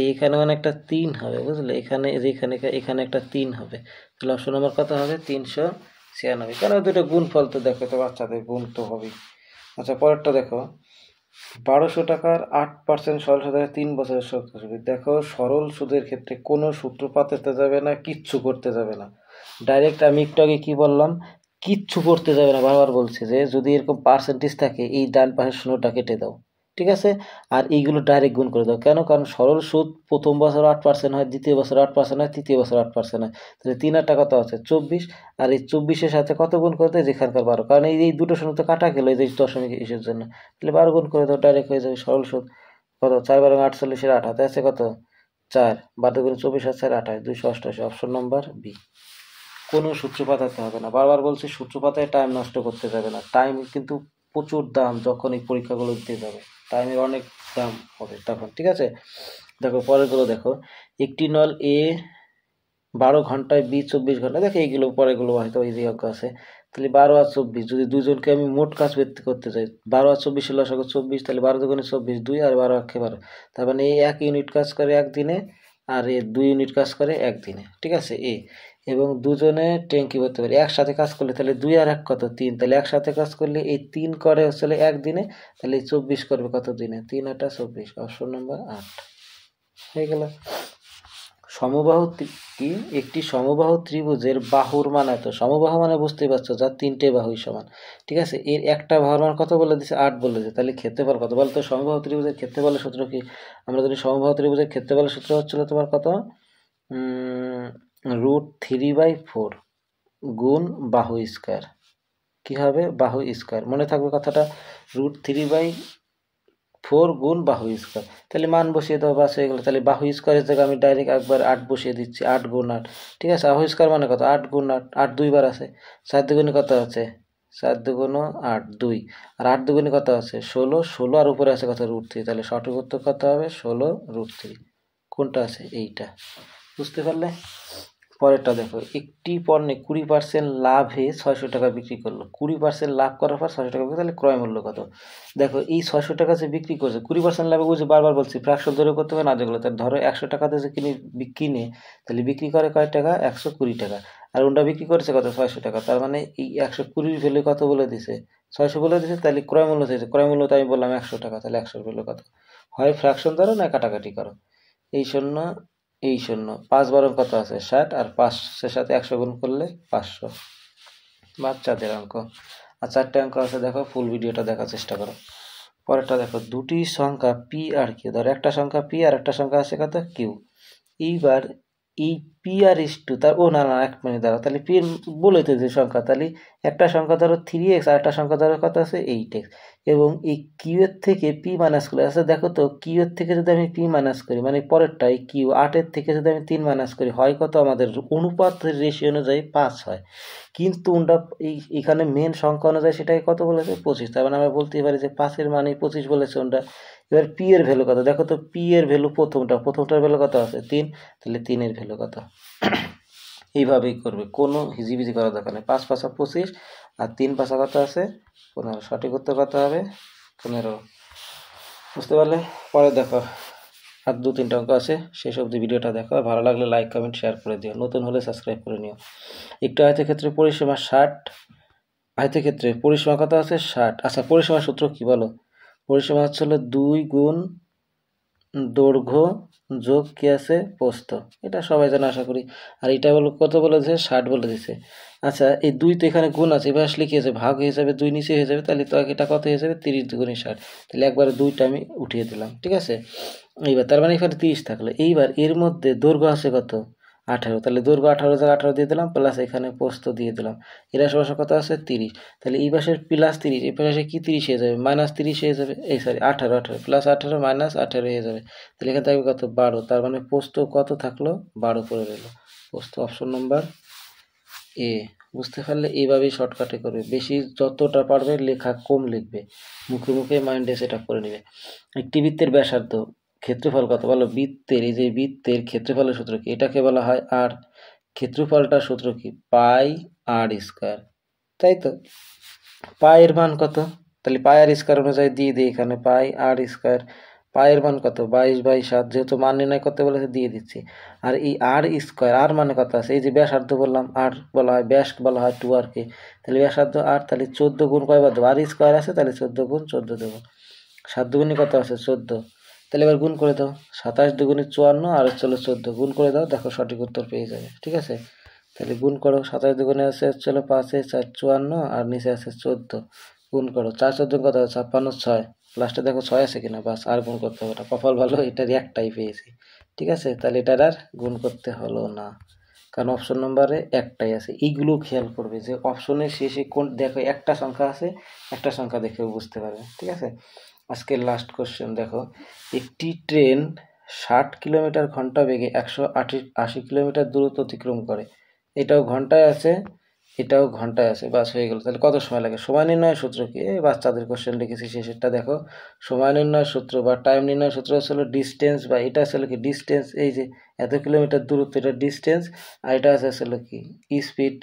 এইখানে মানে একটা 3 হবে, বুঝলে? এখানে এখানে এখানে একটা 3 হবে, তাহলে অপশন নাম্বার কত হবে? 396। কারণ দুটো গুণফল তো দেখো, তো বাচ্চাদের গুণ তো হবেই। আচ্ছা পরেরটা দেখো, 1200 টাকার 8% সরল সুদের 3 বছরের সুদ। দেখো সরল সুদের ক্ষেত্রে কোনো সূত্রপাত করতে যাবে না, কিচ্ছু করতে যাবে না, ডাইরেক্ট আমি একটু আগে কি বললাম, কিচ্ছু করতে যাবে না। বারবার বলছে যে যদি এরকম পার্সেন্টেজ থাকে, এই ডান পাশের শূন্যটা কেটে দাও, ঠিক আছে? আর এইগুলো ডাইরেক্ট গুণ করে দাও। কেন? কারণ সরল সুদ প্রথম বছর 8% হয়, দ্বিতীয় বছর 8% হয়, তৃতীয় বছর 8% হয়। তাহলে 3 আর টাকা কত আছে? 24। আর এই 24-এর সাথে কত গুণ করতে? যেখানকার 12, কারণ এই দুটো শূন্য তো কাটা গেল এই যে দশমিক ইসের জন্য। তাহলে 12 গুণ করে দাও, ডাইরেক্ট হয়ে যাবে সরল সুদ। কত? 4 12 48-এর 8 হাতে আছে কত? 4, 12 গুণ 24 আর 4 28, 288, অপশন নাম্বার বি। কোনো সূত্র পাতাতে হবে না, বারবার বলছি সূত্র পাতায় টাইম নষ্ট করতে যাবে না। টাইম কিন্তু প্রচুর দাম, যখন এই পরীক্ষাগুলো দিতে যাবে টাইমের অনেক দাম হবে তখন, ঠিক আছে? দেখো পরেরগুলো দেখো, একটি নল এ 12 ঘন্টায় বি 24 ঘন্টা, দেখো এইগুলো পরেগুলো হয়তো ইজি অঙ্ক আছে। তাহলে 12 আর 24, যদি দুজনকে আমি মোট কাজ করতে চাই, 12 আর 24 হলো 24, তাহলে 12 দুগুণে 24, 2 আর 12 আক্ষে 12, তার মানে এই 1 ইউনিট কাজ করে একদিনে, আর এ 2 ইউনিট কাজ করে একদিনে, ঠিক আছে? এবং দুজনে ট্যাঙ্কি ভরতে পারে, একসাথে কাজ করলে তাহলে 2 আর 1 কত? 3, তাহলে একসাথে কাজ করলে এই 3 করে হচ্ছে একদিনে, তাহলে 24 করবে কত দিনে? 3 8 24, অপশন নাম্বার 8 হয়ে গেল। সমবাহু কি? একটি সমবাহু ত্রিভুজের বাহুর মান এত। সমবাহু মানে বুঝতেই পারছো, যার 3টে বাহুই সমান, ঠিক আছে? এর একটা বাহুর মান কত বলে দিছে? 8 বলে দিছে। তাহলে ক্ষেত্রফল কত বলতো? সমবাহু ত্রিভুজের ক্ষেত্রফলের সূত্র কি? আমরা জানি সমবাহু ত্রিভুজের ক্ষেত্রফলের সূত্র হচ্ছিল তোমার কত? √3/4 গুণ বাহু স্কয়ার। কি হবে? বাহু স্কয়ার, মনে থাকবে কথাটা, √3/4 গুণ বাহু স্কয়ার। তাহলে মান বসিয়ে দাও, বাস হয়ে গেল। তাহলে বাহু স্কয়ারের জায়গায় আমি ডাইরেক্ট একবার 8 বসিয়ে দিচ্ছি, 8 গুণ 8, ঠিক আছে? বাহু স্কয়ার মানে কত? 8 গুণ 8, 8 দুইবার আছে, 4 দুগুণে কত আছে? 4 দুগুণ 8 2, আর 8 দুগুণে কত আছে? 16, 16 আর উপরে আছে কত? √3, তাহলে সঠিক উত্তর কত হবে? 16√3। কোনটা আছে? এইটা। বুঝতে পারলে? পরেরটা দেখো, একটি পণ্যে 20% লাভে 600 টাকা বিক্রি করলো। 20% লাভ করার পর 600 টাকা বিক্রি, তাহলে ক্রয় মূল্য কত? দেখো এই 600 টাকা যে বিক্রি করছে, 20% লাভে, বুঝে বারবার বলছি ফ্র্যাকশন ধরে করতে হবে না যেগুলো। তার ধরো 100 টাকাতে যে কিনে, তাহলে বিক্রি করে কয় টাকা? 120 টাকা। আর ওটা বিক্রি করেছে কত? 600 টাকা। তার মানে এই 120 ভ্যালু কত বলে দিছে? 600 বলে দিছে। তাহলে ক্রয় মূল্য চাইছে, ক্রয় মূল্য তো আমি বললাম 100 টাকা, তাহলে 100 ভ্যালু কত? হয় ফ্র্যাকশন ধরো না কাটাকাটি করো। এই 0 এই 0, 5 12 কত আছে? 60, আর 5-এর সাথে 100 গুণ করলে 500। বাচ্চাদের অঙ্ক। আর 4টে অঙ্ক আছে, দেখো ফুল ভিডিওটা দেখার চেষ্টা করো। পরেরটা দেখো, দুটি সংখ্যা পি আর কিউ, ধরো একটা সংখ্যা পি আর একটা সংখ্যা আছে কত? কিউ। এইবার এই পি আর ইস টু তার, ও না না 1 মিনিট দাঁড়াও, তাহলে পি বলে তো যে সংখ্যা, তাহলে একটা সংখ্যা ধরো 3x আর একটা সংখ্যা ধরো কত আছে? 8x, এবং এই কিউ এর থেকে পি মাইনাস করলে, আচ্ছা দেখো তো কিউ এর থেকে যদি আমি পি মাইনাস করি, মানে পরেরটা এই কিউ 8-এর থেকে যদি আমি 3 মাইনাস করি, হয় কত? আমাদের অনুপাতের রেশিও অনুযায়ী 5 হয়, কিন্তু ওটা এখানে মেন সংখ্যা অনুযায়ী সেটাকে কত বলেছে? 25। তার মানে আমরা বলতে পারি যে 5-এর মানে 25 বলেছে ওটা। এবার পি এর ভ্যালু কত? দেখো তো পি এর ভ্যালু প্রথমটার ভ্যালু কত আছে? 3, তাহলে 3-এর ভ্যালু কত? এইভাবেই করবে, কোনো হিজিবিজি করার দরকার নেই। 5 5 25, আর 3 5 কত আছে? 15। সঠিক উত্তর কত হবে? 15। বুঝতে পারলে? পরে দেখো, আর 2-3টা অঙ্ক আছে, শেষ অবধি ভিডিওটা দেখো। আর ভালো লাগলে লাইক কমেন্ট শেয়ার করে দিও, নতুন হলে সাবস্ক্রাইব করে নিও। একটু আয়তক্ষেত্রে পরিসীমা 60, আয়তক্ষেত্রে পরিসীমা কত আছে 60। আচ্ছা, পরিসীমার সূত্র কি বলো? পরিসীমা হচ্ছে হলো 2 গুণ দৈর্ঘ্য যোগ কি আছে প্রস্থ, এটা সবাই জানে আশা করি। আর এটা বলো কত বলেছে 60 বলে দিছে। আচ্ছা, এই 2 তো এখানে গুণ আছে, এবার আসলে কি আছে ভাগ হয়ে যাবে, 2 নিচে হয়ে যাবে, তাহলে তো এটা কত হয়ে যাবে 30 দুগুণে 60, তাহলে একবারে 2টা আমি উঠিয়ে দিলাম, ঠিক আছে। এইবার তার মানে এখানে 30 থাকলো। এইবার এর মধ্যে দৈর্ঘ্য আছে কত 18, তাহলে দৈর্ঘ্য 18 জায়গায় 18 দিয়ে দিলাম, প্লাস এখানে প্রস্থ দিয়ে দিলাম, এরা সমস্যা কত আছে 30, তাহলে এই পাশের প্লাস 30 এই পাশে কি 30 হয়ে যাবে মাইনাস 30 হয়ে যাবে, এই সরি 18 প্লাস 18 মাইনাস 18 হয়ে যাবে, তাহলে এখানে থাকবে কত 12, তার মানে প্রস্থ কত থাকলো 12 পড়ে রইল। প্রস্থ অপশন নাম্বার এ। বুঝতে পারলে এইভাবেই শর্টকাটে করবে, বেশি যতটা পারবে লেখা কম লিখবে, মুখে মুখে মাইন্ডে সেট আপ করে নেবে। একটি বৃত্তের ব্যাসার্ধ ক্ষেত্রফল কত বলো? বৃত্তের, এই যে বৃত্তের ক্ষেত্রফলের সূত্র কি? এটাকে বলা হয় আর, ক্ষেত্রফলটার সূত্র কি? পাই আর স্কয়ার, তাই তো। পায়ের মান কত? তাহলে পাই আর স্কয়ার অনুযায়ী দিয়ে দিই এখানে, পাই আর স্কয়ার, পায়ের মান কত 22/7, যেহেতু মান নির্ণয় করতে বলেছে দিয়ে দিচ্ছি। আর এই আর স্কয়ার, আর মানে কত আছে? এই যে ব্যাসার্ধ বললাম, আর বলা হয় ব্যাস বলা হয় 2 আর কে, তাহলে ব্যাসার্ধ আর, তাহলে 14 গুণ কয়বার দেবো? আর স্কয়ার আছে, তাহলে 14 গুণ 14 দেবো। 7 দুগুণে কত আছে 14, তাহলে এবার গুণ করে দাও, 27 দুগুণে 54 আর হচ্ছে 14, গুণ করে দাও, দেখো সঠিক উত্তর পেয়ে যাবে, ঠিক আছে। তাহলে গুণ করো, 27 দুগুণে আছে হচ্ছে 5 4 54 আর নিচে আছে 14, গুণ করো 4 14 কত আছে 56 6, লাস্টে দেখো 6 আছে কিনা, বাস আর গুণ করতে হবে না, কপাল ভালো এটারই একটাই পেয়েছি, ঠিক আছে। তাহলে এটার আর গুণ করতে হলো না, কারণ অপশন নম্বরে একটাই আছে। এইগুলো খেয়াল করবে যে অপশনের শেষে কোন, দেখো একটা সংখ্যা আছে, একটা সংখ্যা দেখেও বুঝতে পারবে, ঠিক আছে। আজকের লাস্ট কোশ্চেন দেখো, একটি ট্রেন 60 কিলোমিটার ঘন্টা বেগে 180 কিলোমিটার দূরত্ব অতিক্রম করে, এটাও ঘন্টায় আছে, এটাও ঘন্টায় আছে, বাস হয়ে গেল। তাহলে কত সময় লাগে? সময় নির্ণয়ের সূত্র কি? এই বাচ্চাদের কোশ্চেন লিখেছি শেষেরটা দেখো, সময় নির্ণয়ের সূত্র বা টাইম নির্ণয়ের সূত্র হচ্ছে ডিস্টেন্স, বা এটা আসলে কি ডিস্টেন্স, এই যে এত কিলোমিটার দূরত্ব এটা ডিস্টেন্স, আর এটা আছে আসলে কি স্পিড,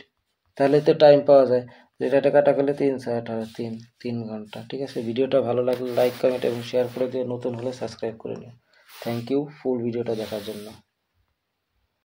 তাহলে তো টাইম পাওয়া যায়। এটা কাটা করলে 3/18 3 ঘন্টা, ঠিক আছে। ভিডিওটা ভালো লাগলে লাইক কমেন্ট এবং শেয়ার করে দিও, নতুন হলে সাবস্ক্রাইব করে নিও। থ্যাংক ইউ ফুল ভিডিওটা দেখার জন্য।